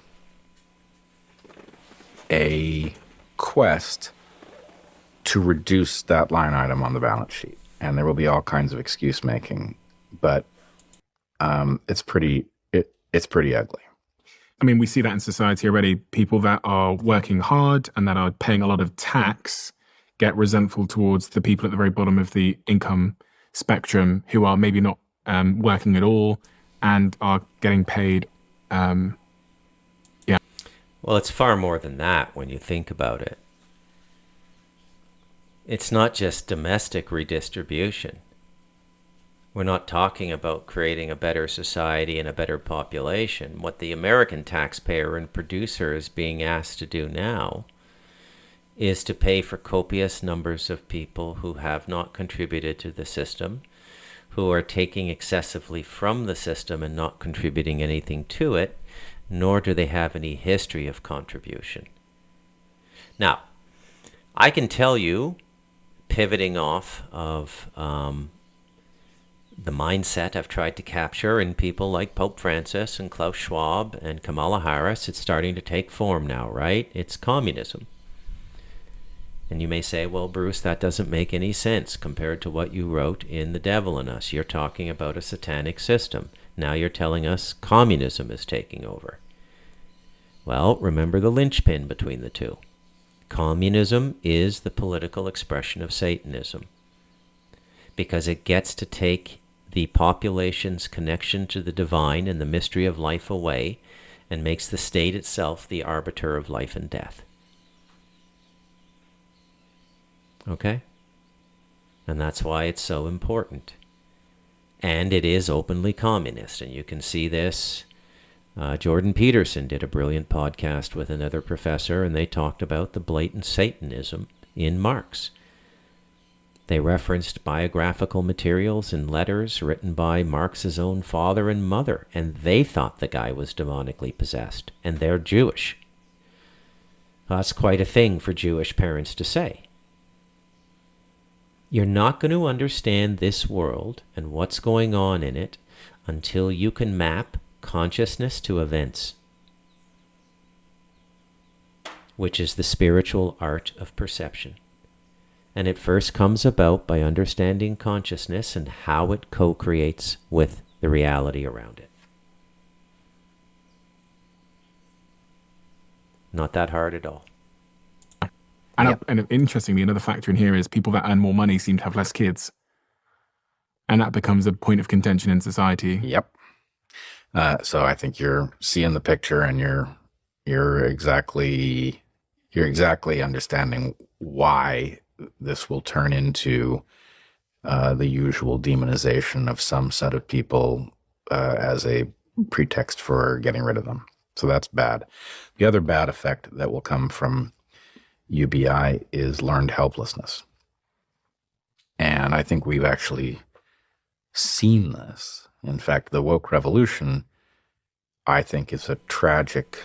a quest to reduce that line item on the balance sheet. And there will be all kinds of excuse making, but it's pretty ugly. I mean, we see that in society already. People that are working hard and that are paying a lot of tax get resentful towards the people at the very bottom of the income spectrum who are maybe not working at all and are getting paid. Well, it's far more than that when you think about it. It's not just domestic redistribution. We're not talking about creating a better society and a better population. What the American taxpayer and producer is being asked to do now is to pay for copious numbers of people who have not contributed to the system, who are taking excessively from the system and not contributing anything to it, nor do they have any history of contribution. Now, I can tell you, pivoting off of the mindset I've tried to capture in people like Pope Francis and Klaus Schwab and Kamala Harris, it's starting to take form now, right? It's communism. And you may say, well, Bruce, that doesn't make any sense compared to what you wrote in The Devil in Us. You're talking about a satanic system. Now you're telling us communism is taking over. Well, remember the linchpin between the two. Communism is the political expression of Satanism because it gets to take the population's connection to the divine and the mystery of life away and makes the state itself the arbiter of life and death. Okay? And that's why it's so important. And it is openly communist, and you can see this. Jordan Peterson did a brilliant podcast with another professor, and they talked about the blatant Satanism in Marx. They referenced biographical materials and letters written by Marx's own father and mother, and they thought the guy was demonically possessed, and they're Jewish. Well, that's quite a thing for Jewish parents to say. You're not going to understand this world and what's going on in it until you can map consciousness to events, which is the spiritual art of perception. And it first comes about by understanding consciousness and how it co-creates with the reality around it. Not that hard at all. And interestingly, another factor in here is people that earn more money seem to have less kids. And that becomes a point of contention in society. Yep. So I think you're seeing the picture, and you're exactly understanding why this will turn into the usual demonization of some set of people as a pretext for getting rid of them. So that's bad. The other bad effect that will come from UBI is learned helplessness. And I think we've actually seen this. In fact, the woke revolution, I think, is a tragic.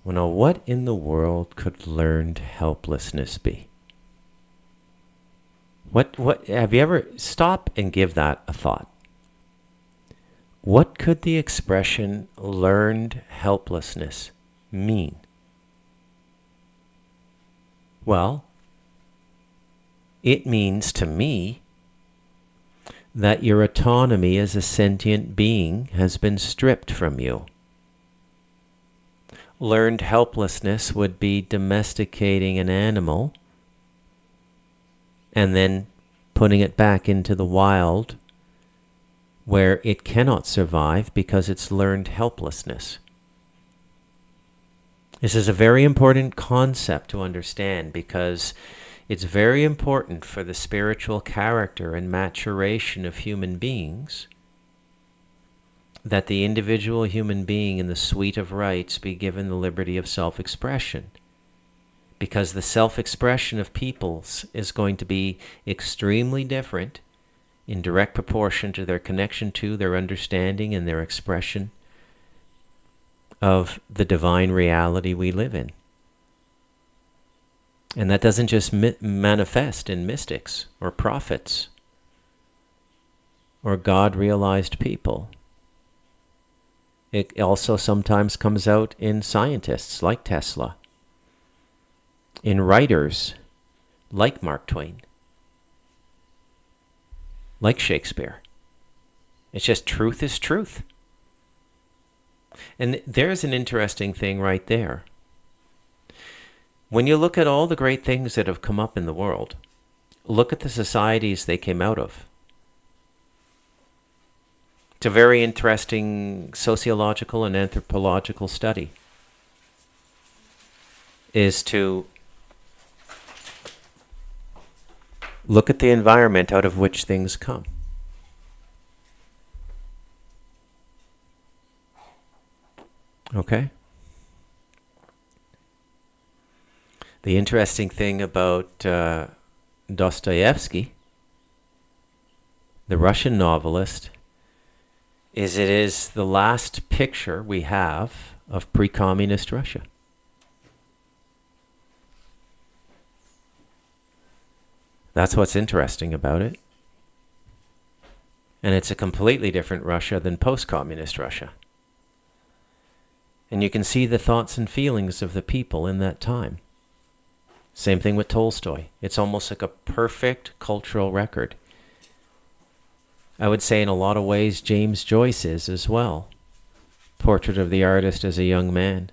Well, now, what in the world could learned helplessness be? What have you ever stop and give that a thought? What could the expression learned helplessness mean? Well, it means to me that your autonomy as a sentient being has been stripped from you. Learned helplessness would be domesticating an animal and then putting it back into the wild where it cannot survive because it's learned helplessness. This is a very important concept to understand because it's very important for the spiritual character and maturation of human beings that the individual human being in the suite of rights be given the liberty of self-expression. Because the self-expression of peoples is going to be extremely different in direct proportion to their connection to, their understanding, and their expression of the divine reality we live in. And that doesn't just manifest in mystics or prophets or God-realized people. It also sometimes comes out in scientists like Tesla, in writers like Mark Twain, like Shakespeare. It's just truth is truth. And there's an interesting thing right there. When you look at all the great things that have come up in the world, look at the societies they came out of. It's a very interesting sociological and anthropological study, is to look at the environment out of which things come. Okay? The interesting thing about Dostoevsky, the Russian novelist, is it is the last picture we have of pre-communist Russia. That's what's interesting about it. And it's a completely different Russia than post-communist Russia. And you can see the thoughts and feelings of the people in that time. Same thing with Tolstoy. It's almost like a perfect cultural record. I would say in a lot of ways James Joyce is as well. Portrait of the Artist as a Young Man.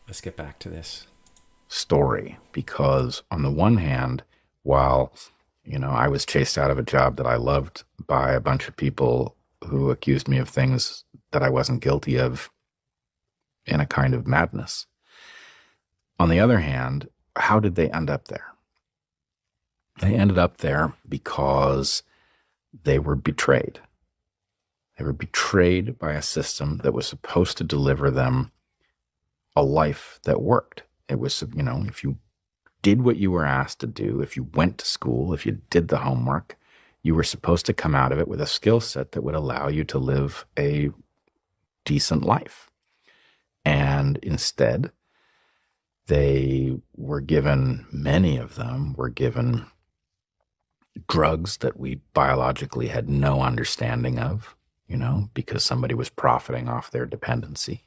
Let's get back to this story, because on the one hand, while I was chased out of a job that I loved by a bunch of people who accused me of things that I wasn't guilty of in a kind of madness. On the other hand, how did they end up there? They ended up there because they were betrayed. They were betrayed by a system that was supposed to deliver them a life that worked. It was, if you did what you were asked to do, if you went to school, if you did the homework, you were supposed to come out of it with a skill set that would allow you to live a decent life. And instead, many of them were given drugs that we biologically had no understanding of, because somebody was profiting off their dependency.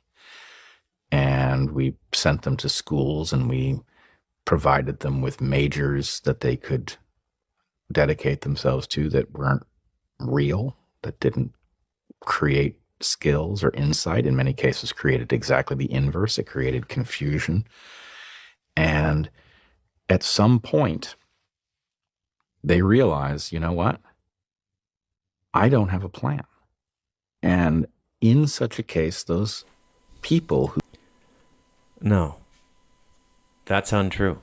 And we sent them to schools and we provided them with majors that they could dedicate themselves to that weren't real, that didn't create skills or insight. In many cases, created exactly the inverse. It created confusion. And at some point, they realize, you know what? I don't have a plan. And in such a case, those people who. No, that's untrue.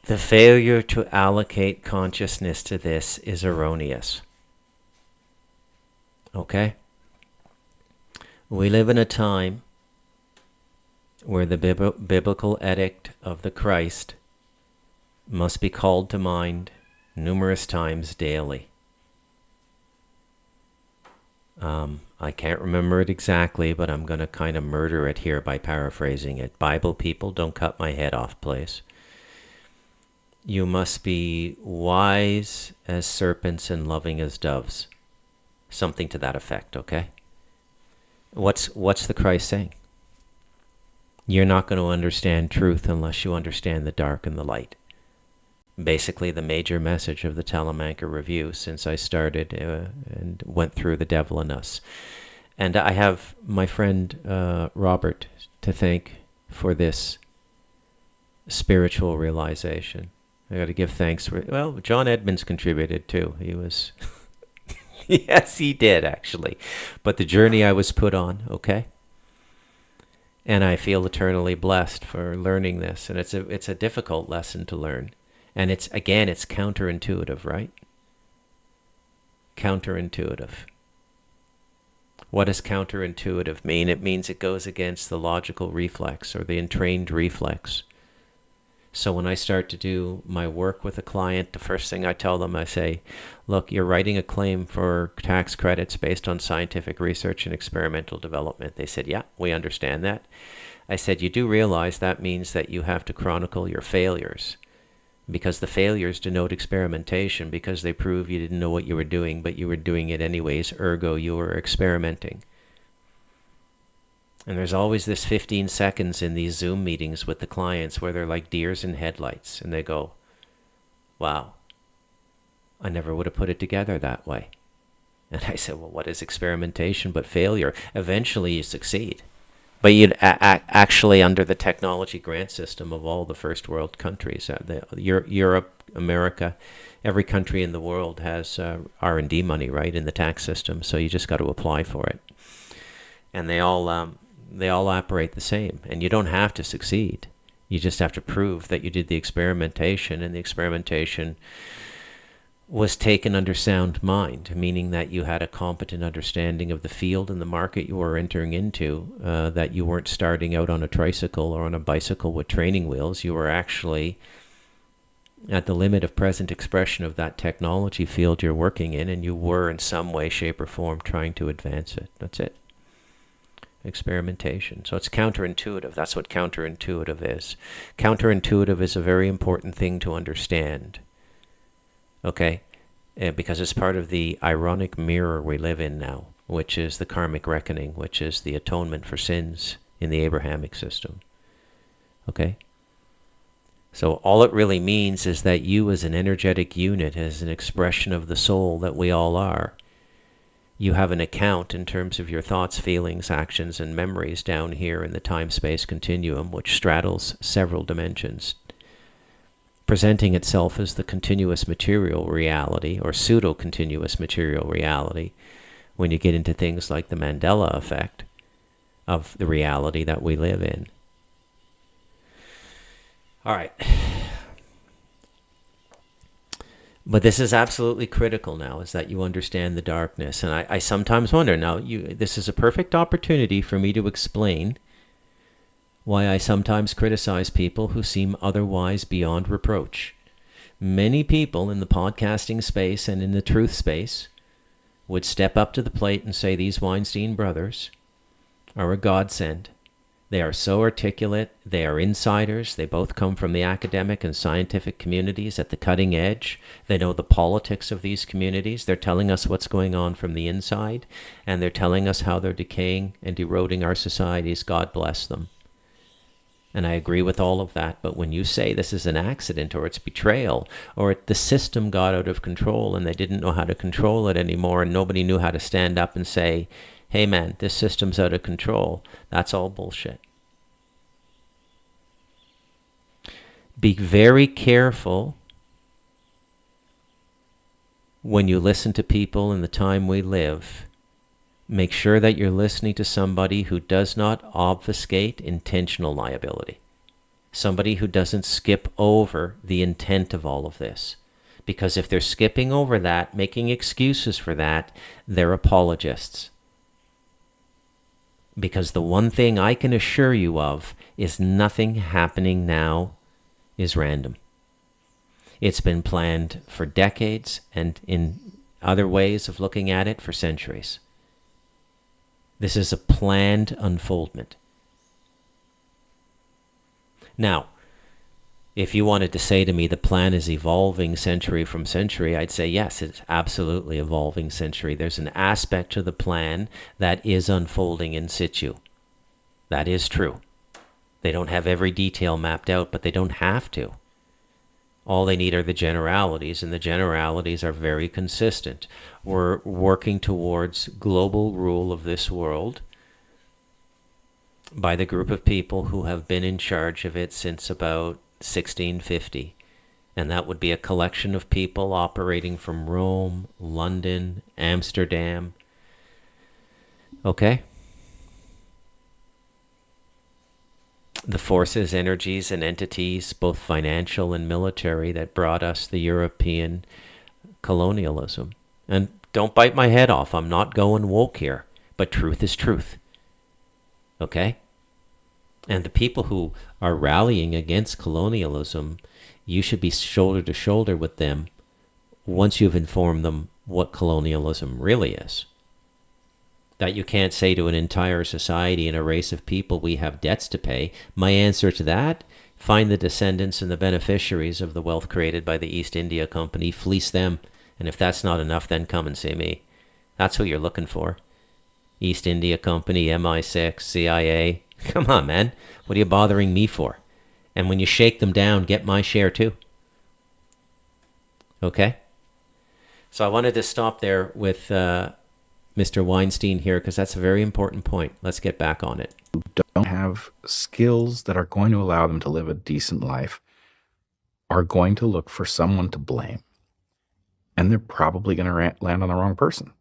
The failure to allocate consciousness to this is erroneous. Okay? We live in a time where the biblical edict of the Christ must be called to mind numerous times daily. I can't remember it exactly, but I'm going to kind of murder it here by paraphrasing it. Bible people, don't cut my head off, please. You must be wise as serpents and loving as doves. Something to that effect, okay? What's the Christ saying? You're not going to understand truth unless you understand the dark and the light. Basically, the major message of the Telemanker Review since I started and went through The Devil in Us. And I have my friend Robert to thank for this spiritual realization. I got to give thanks for, well, John Edmonds contributed too. He was, yes, he did actually. But the journey I was put on, okay? And I feel eternally blessed for learning this. And it's a difficult lesson to learn. And it's counterintuitive, right? Counterintuitive. What does counterintuitive mean? It means it goes against the logical reflex or the entrained reflex. So when I start to do my work with a client, the first thing I tell them, I say, look, you're writing a claim for tax credits based on scientific research and experimental development. They said, yeah, we understand that. I said, you do realize that means that you have to chronicle your failures, because the failures denote experimentation, because they prove you didn't know what you were doing, but you were doing it anyways, ergo you were experimenting. And there's always this 15 seconds in these Zoom meetings with the clients where they're like deers in headlights, and they go, wow, I never would have put it together that way. And I said, well, what is experimentation but failure? Eventually you succeed. But you'd actually, under the technology grant system of all the first world countries, Europe, America, every country in the world has R&D money, right, in the tax system. So you just got to apply for it. And they all operate the same. And you don't have to succeed. You just have to prove that you did the experimentation, and the experimentation was taken under sound mind, meaning that you had a competent understanding of the field and the market you were entering into, that you weren't starting out on a tricycle or on a bicycle with training wheels. You were actually at the limit of present expression of that technology field you're working in, and you were in some way, shape, or form trying to advance it. That's it. Experimentation. So it's counterintuitive. That's what counterintuitive is. Counterintuitive is a very important thing to understand. Okay, because it's part of the ironic mirror we live in now, which is the karmic reckoning, which is the atonement for sins in the Abrahamic system. Okay? So all it really means is that you as an energetic unit, as an expression of the soul that we all are, you have an account in terms of your thoughts, feelings, actions, and memories down here in the time-space continuum, which straddles several dimensions, presenting itself as the continuous material reality or pseudo-continuous material reality when you get into things like the Mandela effect of the reality that we live in. All right. But this is absolutely critical now, is that you understand the darkness. And I sometimes wonder, now this is a perfect opportunity for me to explain why I sometimes criticize people who seem otherwise beyond reproach. Many people in the podcasting space and in the truth space would step up to the plate and say these Weinstein brothers are a godsend. They are so articulate. They are insiders. They both come from the academic and scientific communities at the cutting edge. They know the politics of these communities. They're telling us what's going on from the inside, and they're telling us how they're decaying and eroding our societies. God bless them. And I agree with all of that. But when you say this is an accident, or it's betrayal, or the system got out of control and they didn't know how to control it anymore, and nobody knew how to stand up and say, hey man, this system's out of control, that's all bullshit. Be very careful when you listen to people in the time we live Make sure that you're listening to somebody who does not obfuscate intentional liability. Somebody who doesn't skip over the intent of all of this. Because if they're skipping over that, making excuses for that, they're apologists. Because the one thing I can assure you of is nothing happening now is random. It's been planned for decades, and in other ways of looking at it, for centuries. This is a planned unfoldment. Now, if you wanted to say to me the plan is evolving century from century, I'd say yes, it's absolutely evolving century. There's an aspect to the plan that is unfolding in situ. That is true. They don't have every detail mapped out, but they don't have to. All they need are the generalities, and the generalities are very consistent. We're working towards global rule of this world by the group of people who have been in charge of it since about 1650. And that would be a collection of people operating from Rome, London, Amsterdam. Okay? The forces, energies, and entities, both financial and military, that brought us the European colonialism. And don't bite my head off. I'm not going woke here. But truth is truth. Okay? And the people who are rallying against colonialism, you should be shoulder to shoulder with them once you've informed them what colonialism really is. That you can't say to an entire society and a race of people, we have debts to pay. My answer to that, find the descendants and the beneficiaries of the wealth created by the East India Company, fleece them, and if that's not enough, then come and see me. That's who you're looking for. East India Company, MI6, CIA. Come on, man. What are you bothering me for? And when you shake them down, get my share too. Okay? So I wanted to stop there with Mr. Weinstein here, because that's a very important point. Let's get back on it. Don't have skills that are going to allow them to live a decent life are going to look for someone to blame. And they're probably going to land on the wrong person,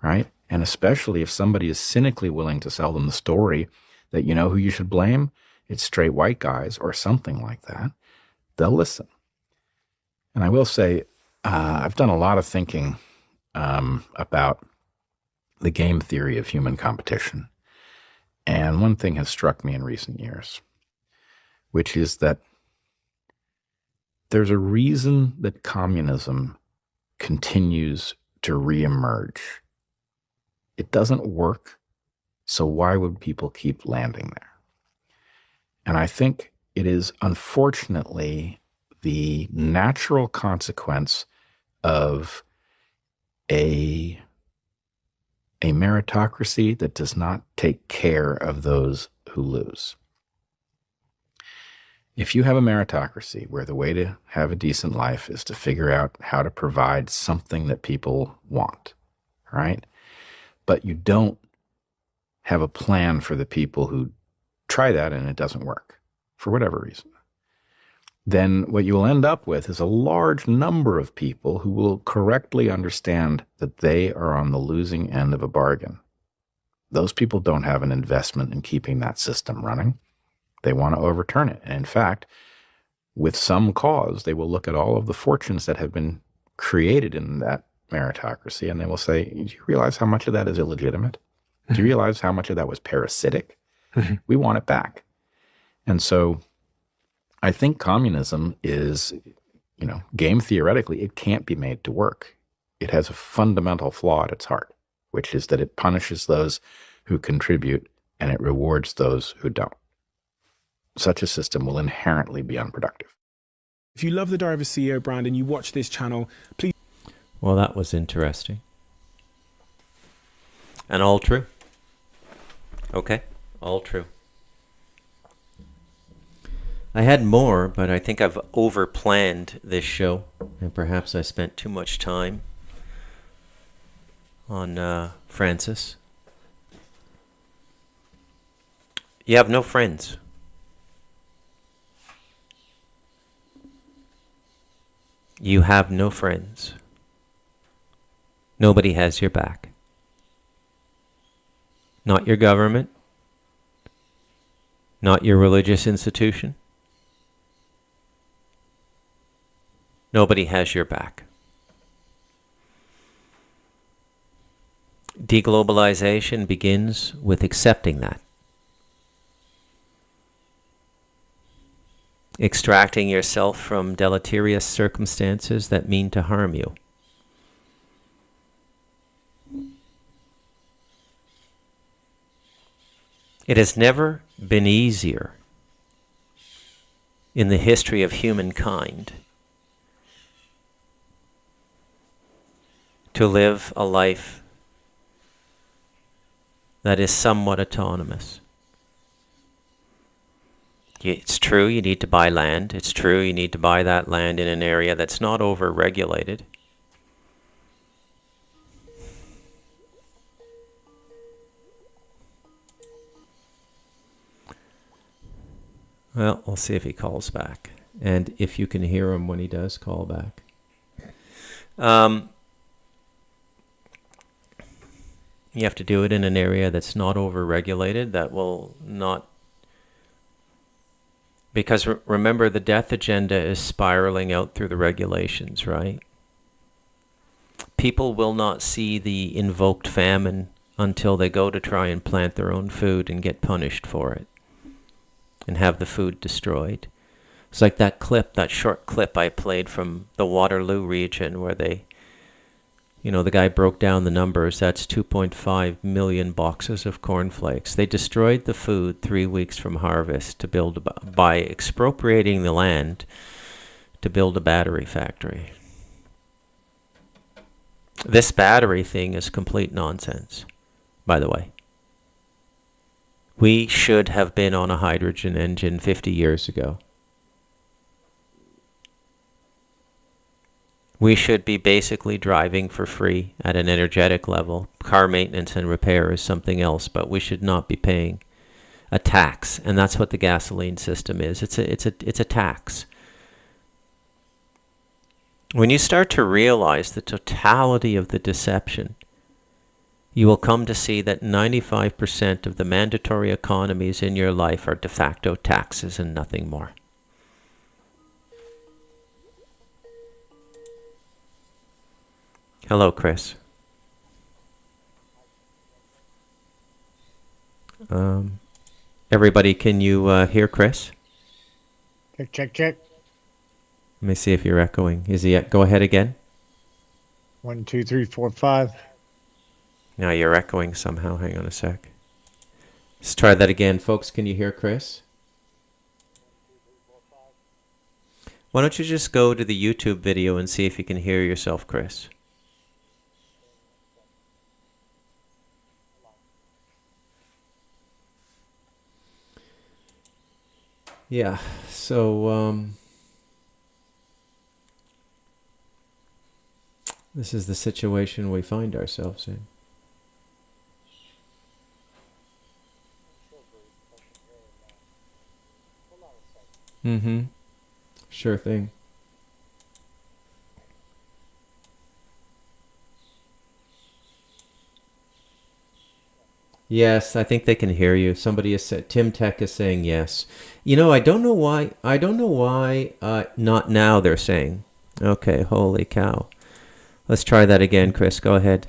right? And especially if somebody is cynically willing to sell them the story that you know who you should blame, it's straight white guys or something like that, they'll listen. And I will say, I've done a lot of thinking about the game theory of human competition. And one thing has struck me in recent years, which is that there's a reason that communism continues to reemerge. It doesn't work, so why would people keep landing there? And I think it is unfortunately the natural consequence of a meritocracy that does not take care of those who lose. If you have a meritocracy where the way to have a decent life is to figure out how to provide something that people want, right? But you don't have a plan for the people who try that and it doesn't work for whatever reason, then what you will end up with is a large number of people who will correctly understand that they are on the losing end of a bargain. Those people don't have an investment in keeping that system running. They want to overturn it. And in fact, with some cause, they will look at all of the fortunes that have been created in that meritocracy and they will say, do you realize how much of that is illegitimate? Do you realize how much of that was parasitic? We want it back. And so I think communism is, game theoretically, it can't be made to work. It has a fundamental flaw at its heart, which is that it punishes those who contribute and it rewards those who don't. Such a system will inherently be unproductive. If you love the Diary of a CEO brand and you watch this channel, please. Well, that was interesting. And all true. Okay, all true. I had more, but I think I've over-planned this show, and perhaps I spent too much time on Francis. You have no friends. You have no friends. Nobody has your back. not your government, not your religious institution. Nobody has your back. Deglobalization begins with accepting that. Extracting yourself from deleterious circumstances that mean to harm you. It has never been easier in the history of humankind to live a life that is somewhat autonomous. It's true you need to buy land. It's true you need to buy that land in an area that's not over-regulated. Well, we'll see if he calls back. And if you can hear him when he does call back. You have to do it in an area that's not over-regulated, that will not... Because remember, the death agenda is spiraling out through the regulations, right? People will not see the invoked famine until they go to try and plant their own food and get punished for it and have the food destroyed. It's like that clip, that short clip I played from the Waterloo region where they, you know, the guy broke down the numbers. That's 2.5 million boxes of cornflakes. They destroyed the food 3 weeks from harvest to build, by expropriating the land to build a battery factory. This battery thing is complete nonsense, by the way. We should have been on a hydrogen engine 50 years ago. We should be basically driving for free at an energetic level. Car maintenance and repair is something else, but we should not be paying a tax, and that's what the gasoline system is. It's a tax. When you start to realize the totality of the deception, you will come to see that 95% of the mandatory economies in your life are de facto taxes and nothing more. Hello, Chris. Everybody, can you hear Chris? Check, check, check. Let me see if you're echoing. Is he? Go ahead again. 1, 2, 3, 4, 5. No, you're echoing somehow. Hang on a sec. Let's try that again. Folks, can you hear Chris? Why don't you just go to the YouTube video and see if you can hear yourself, Chris? Yeah, so this is the situation we find ourselves in. Mm-hmm. Sure thing. Yes, I think they can hear you. Somebody has said, Tim Tech is saying yes. You know, I don't know why, not now they're saying. Okay, holy cow. Let's try that again, Chris. Go ahead.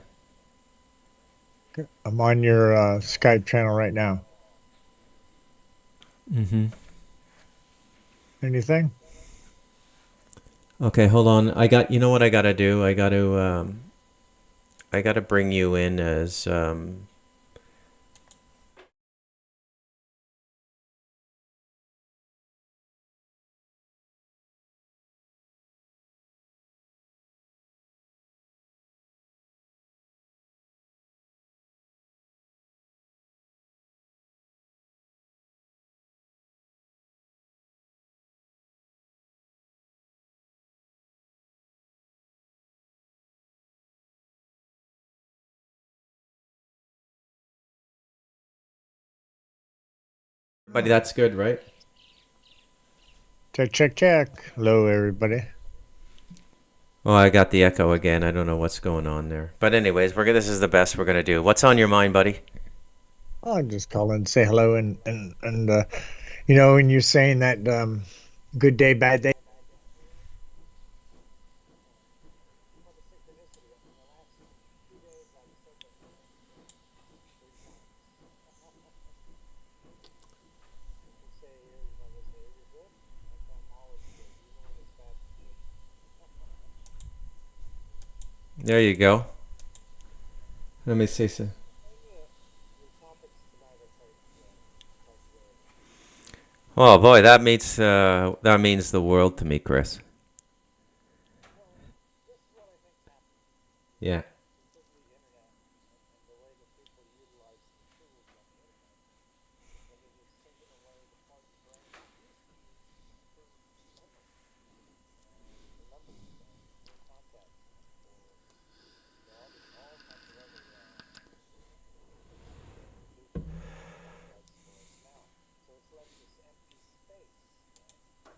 I'm on your Skype channel right now. Mm-hmm. Anything? Okay, hold on. You know what I gotta do? I gotta bring you in as, buddy, that's good, right? Check, check, check. Hello, everybody. Oh, I got the echo again. I don't know what's going on there. But anyways, this is the best we're gonna do. What's on your mind, buddy? I'll just call in, say hello, and when you're saying that good day, bad day. There you go. Let me see some. Oh boy, that means the world to me, Chris. Yeah.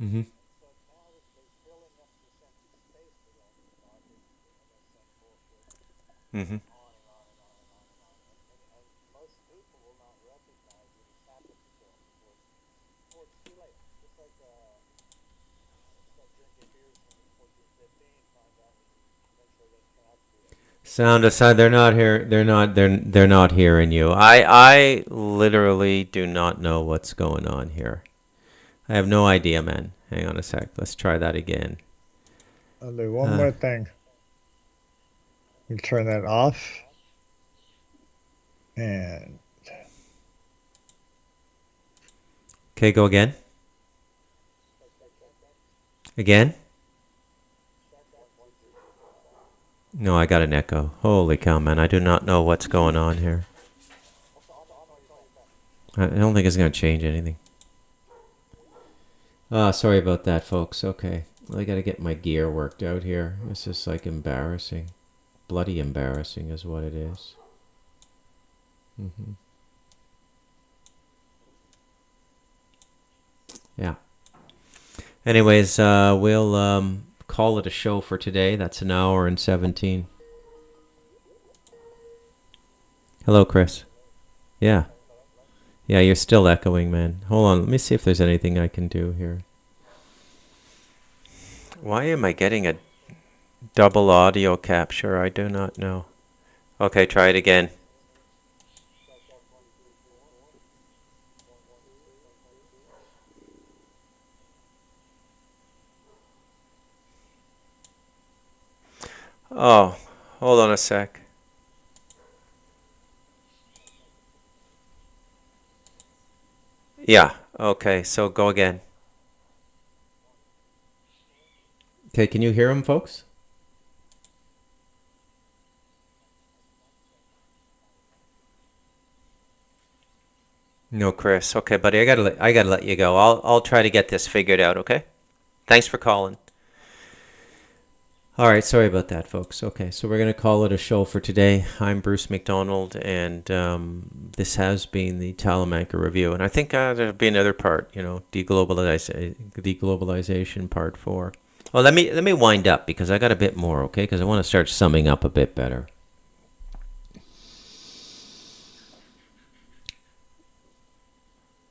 Mhm. Mhm. Sound aside, they're not here. They're not hearing you. I literally do not know what's going on here. I have no idea, man. Hang on a sec. Let's try that again. I'll do one Uh, more thing. You turn that off, and okay, go again. Again? No, I got an echo. Holy cow, man. I do not know what's going on here. I don't think it's going to change anything. Sorry about that, folks. Okay. I got to get my gear worked out here. This is like embarrassing. Bloody embarrassing is what it is. Yeah. Anyways, we'll call it a show for today. That's an hour and 17. Hello, Chris. Yeah. Yeah, you're still echoing, man. Hold on. Let me see if there's anything I can do here. Why am I getting a double audio capture? I do not know. Okay, try it again. Oh, hold on a sec. Yeah, okay, so go again. Okay, can you hear him, folks? No, Chris. Okay, buddy, I gotta let you go. I'll try to get this figured out, okay? Thanks for calling. All right, sorry about that, folks. Okay, so we're going to call it a show for today. I'm Bruce McDonald, and this has been the Talamanca Review. And I think there'll be another part, deglobalization part 4. Well, let me wind up because I got a bit more, okay? Because I want to start summing up a bit better.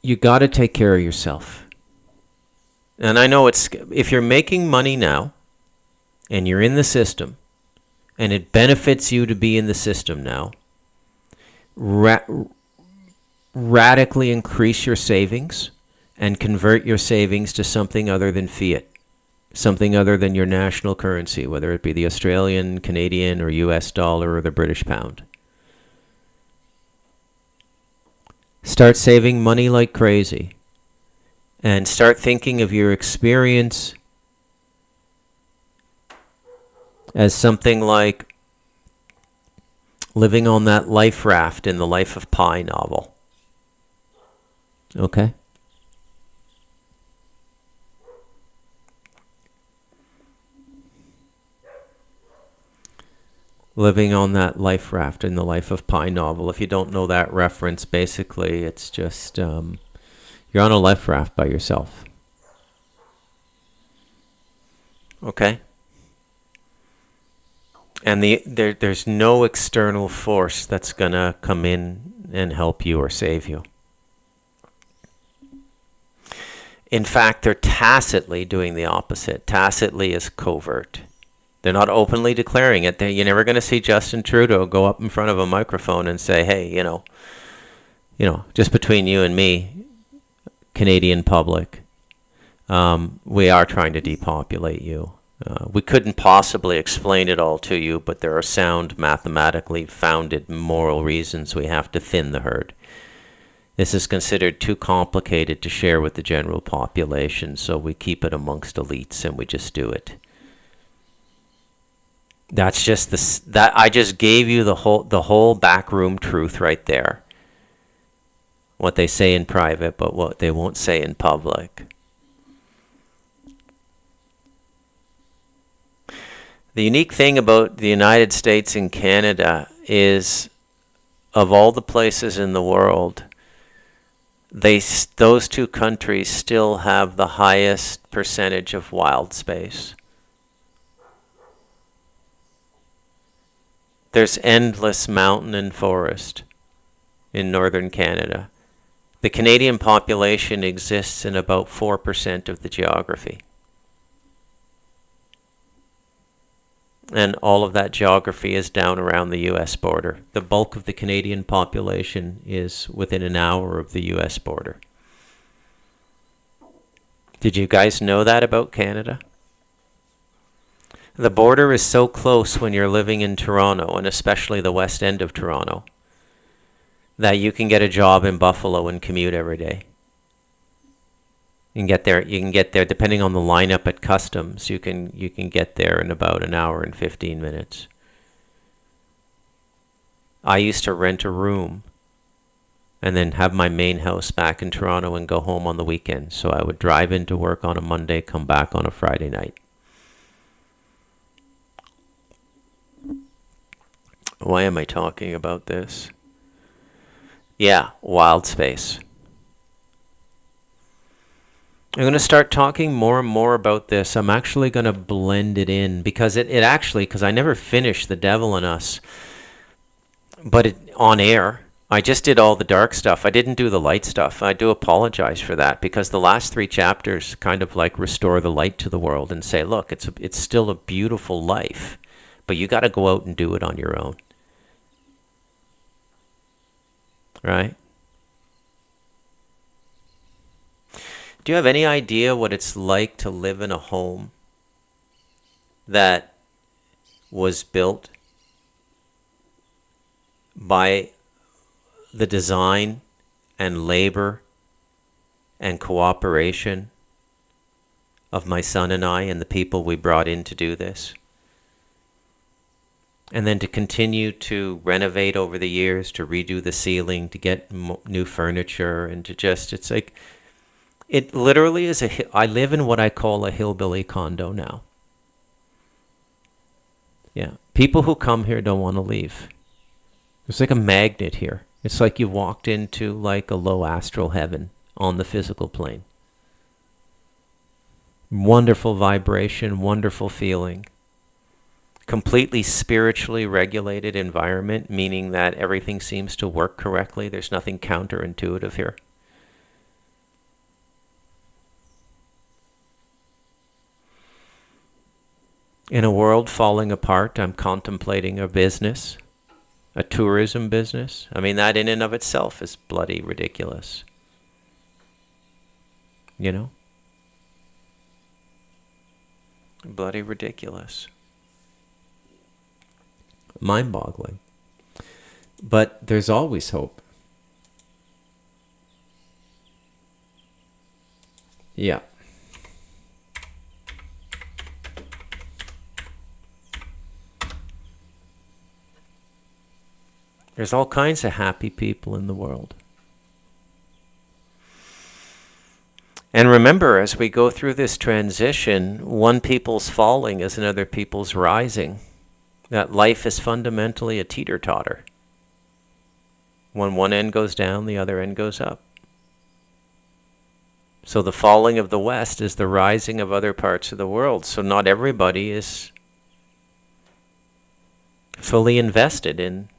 You got to take care of yourself. And I know if you're making money now and you're in the system, and it benefits you to be in the system now, radically increase your savings and convert your savings to something other than fiat, something other than your national currency, whether it be the Australian, Canadian, or US dollar or the British pound. Start saving money like crazy and start thinking of your experience as something like living on that life raft in the Life of Pi novel. Okay? Living on that life raft in the Life of Pi novel. If you don't know that reference, basically it's just you're on a life raft by yourself. Okay? And there's no external force that's going to come in and help you or save you. In fact, they're tacitly doing the opposite. Tacitly is covert. They're not openly declaring it. You're never going to see Justin Trudeau go up in front of a microphone and say, hey, just between you and me, Canadian public, we are trying to depopulate you. We couldn't possibly explain it all to you, but there are sound, mathematically founded moral reasons we have to thin the herd. This is considered too complicated to share with the general population, so we keep it amongst elites and we just do it. That's just that I just gave you the whole backroom truth right there. What they say in private, but what they won't say in public. The unique thing about the United States and Canada is, of all the places in the world, those two countries still have the highest percentage of wild space. There's endless mountain and forest in northern Canada. The Canadian population exists in about 4% of the geography. And all of that geography is down around the U.S. border. The bulk of the Canadian population is within an hour of the U.S. border. Did you guys know that about Canada? The border is so close when you're living in Toronto, and especially the west end of Toronto, that you can get a job in Buffalo and commute every day. You can get there depending on the lineup at customs. You can get there in about an hour and 15 minutes. I used to rent a room and then have my main house back in Toronto and go home on the weekend. So I would drive into work on a Monday, come back on a Friday night. Why am I talking about this? Yeah, wild space. I'm going to start talking more and more about this. I'm actually going to blend it in because because I never finished The Devil in Us, but on air. I just did all the dark stuff. I didn't do the light stuff. I do apologize for that because the last 3 chapters kind of like restore the light to the world and say, look, it's still a beautiful life, but you got to go out and do it on your own. Right? Do you have any idea what it's like to live in a home that was built by the design and labor and cooperation of my son and I and the people we brought in to do this? And then to continue to renovate over the years, to redo the ceiling, to get new furniture, and to just, it's like, it literally is I live in what I call a hillbilly condo now. Yeah. People who come here don't want to leave. It's like a magnet here. It's like you walked into like a low astral heaven on the physical plane. Wonderful vibration, wonderful feeling. Completely spiritually regulated environment, meaning that everything seems to work correctly. There's nothing counterintuitive here. In a world falling apart, I'm contemplating a business, a tourism business. I mean, that in and of itself is bloody ridiculous. You know? Bloody ridiculous. Mind-boggling. But there's always hope. Yeah. There's all kinds of happy people in the world. And remember, as we go through this transition, one people's falling is another people's rising. That life is fundamentally a teeter-totter. When one end goes down, the other end goes up. So the falling of the West is the rising of other parts of the world. So not everybody is fully invested in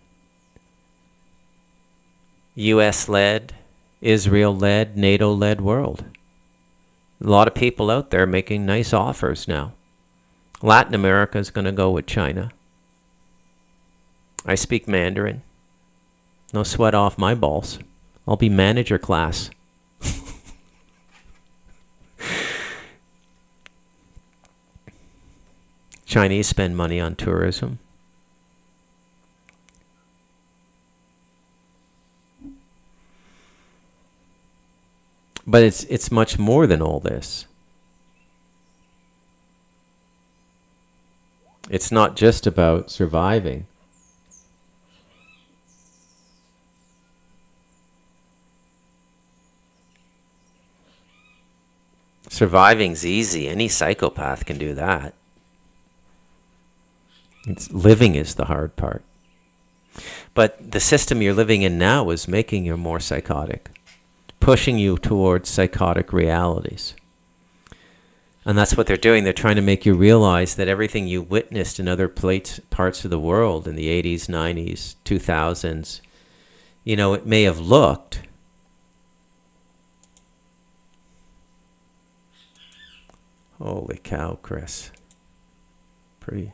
US-led, Israel-led, NATO-led world. A lot of people out there making nice offers now. Latin America is going to go with China. I speak Mandarin. No sweat off my balls. I'll be manager class. Chinese spend money on tourism. But it's much more than all this. It's not just about surviving. Surviving's easy. Any psychopath can do that. Living is the hard part. But the system you're living in now is making you more psychotic, pushing you towards psychotic realities. And that's what they're doing. They're trying to make you realize that everything you witnessed in other parts of the world in the 80s, 90s, 2000s, it may have looked. Holy cow, Chris. Pretty.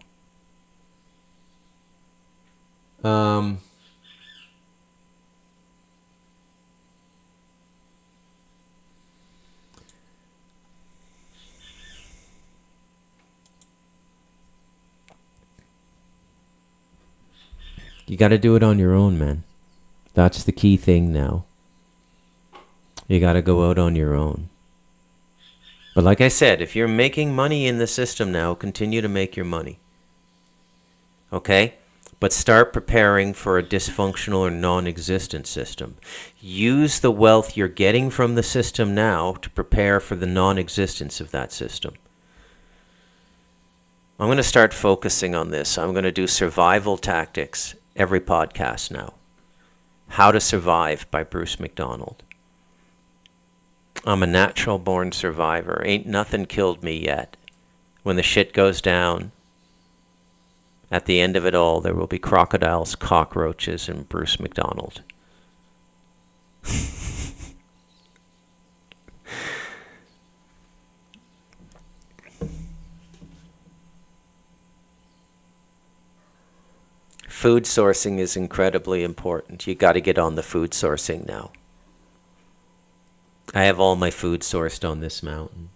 You got to do it on your own, man. That's the key thing now. You got to go out on your own. But like I said, if you're making money in the system now, continue to make your money. Okay? But start preparing for a dysfunctional or non-existent system. Use the wealth you're getting from the system now to prepare for the non-existence of that system. I'm going to start focusing on this. I'm going to do survival tactics every podcast now. How to Survive by Bruce McDonald. I'm a natural born survivor. Ain't nothing killed me yet. When the shit goes down, at the end of it all, there will be crocodiles, cockroaches, and Bruce McDonald. Food sourcing is incredibly important. You got to get on the food sourcing now. I have all my food sourced on this mountain.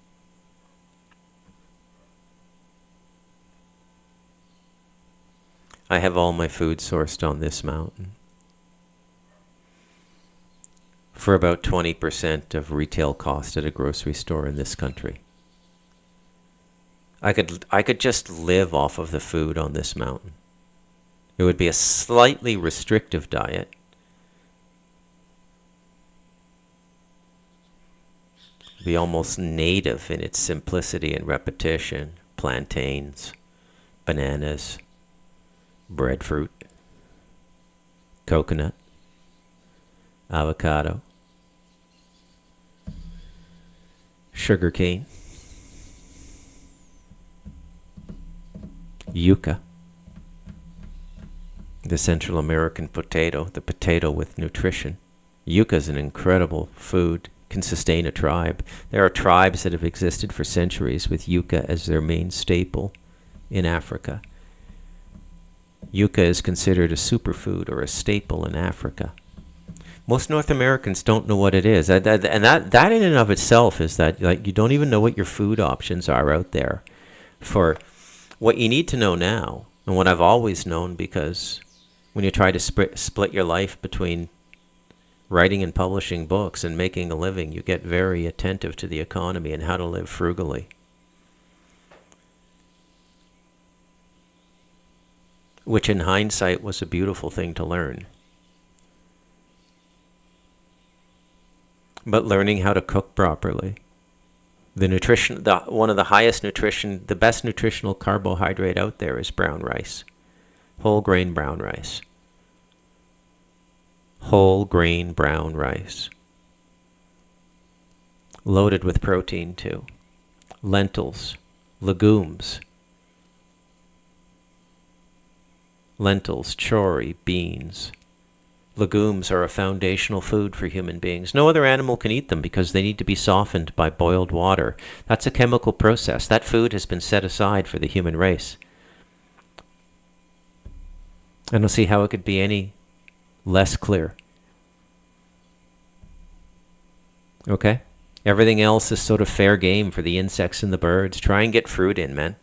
I have all my food sourced on this mountain. For about 20% of retail cost at a grocery store in this country. I could just live off of the food on this mountain. It would be a slightly restrictive diet. Be almost native in its simplicity and repetition. Plantains, bananas, breadfruit, coconut, avocado, sugarcane, yucca, the Central American potato, the potato with nutrition. Yucca is an incredible food, can sustain a tribe. There are tribes that have existed for centuries with yucca as their main staple in Africa. Yucca is considered a superfood or a staple in Africa. Most North Americans don't know what it is. And that in and of itself is that you don't even know what your food options are out there. For what you need to know now, and what I've always known, because when you try to split your life between writing and publishing books and making a living, you get very attentive to the economy and how to live frugally. Which in hindsight was a beautiful thing to learn. But learning how to cook properly. One of the highest nutrition, the best nutritional carbohydrate out there is brown rice. Whole grain brown rice. Whole grain brown rice. Loaded with protein too. Lentils, legumes. Lentils, chori, beans, legumes are a foundational food for human beings. No other animal can eat them because they need to be softened by boiled water. That's a chemical process. That food has been set aside for the human race. I don't see how it could be any less clear. Okay? Everything else is sort of fair game for the insects and the birds. Try and get fruit in, man.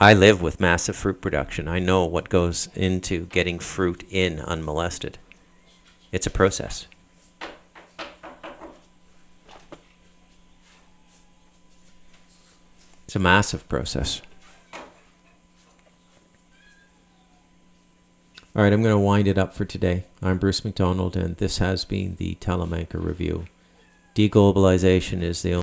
I live with massive fruit production. I know what goes into getting fruit in unmolested. It's a process. It's a massive process. All right, I'm going to wind it up for today. I'm Bruce McDonald, and this has been the Talamanca Review. Deglobalization is the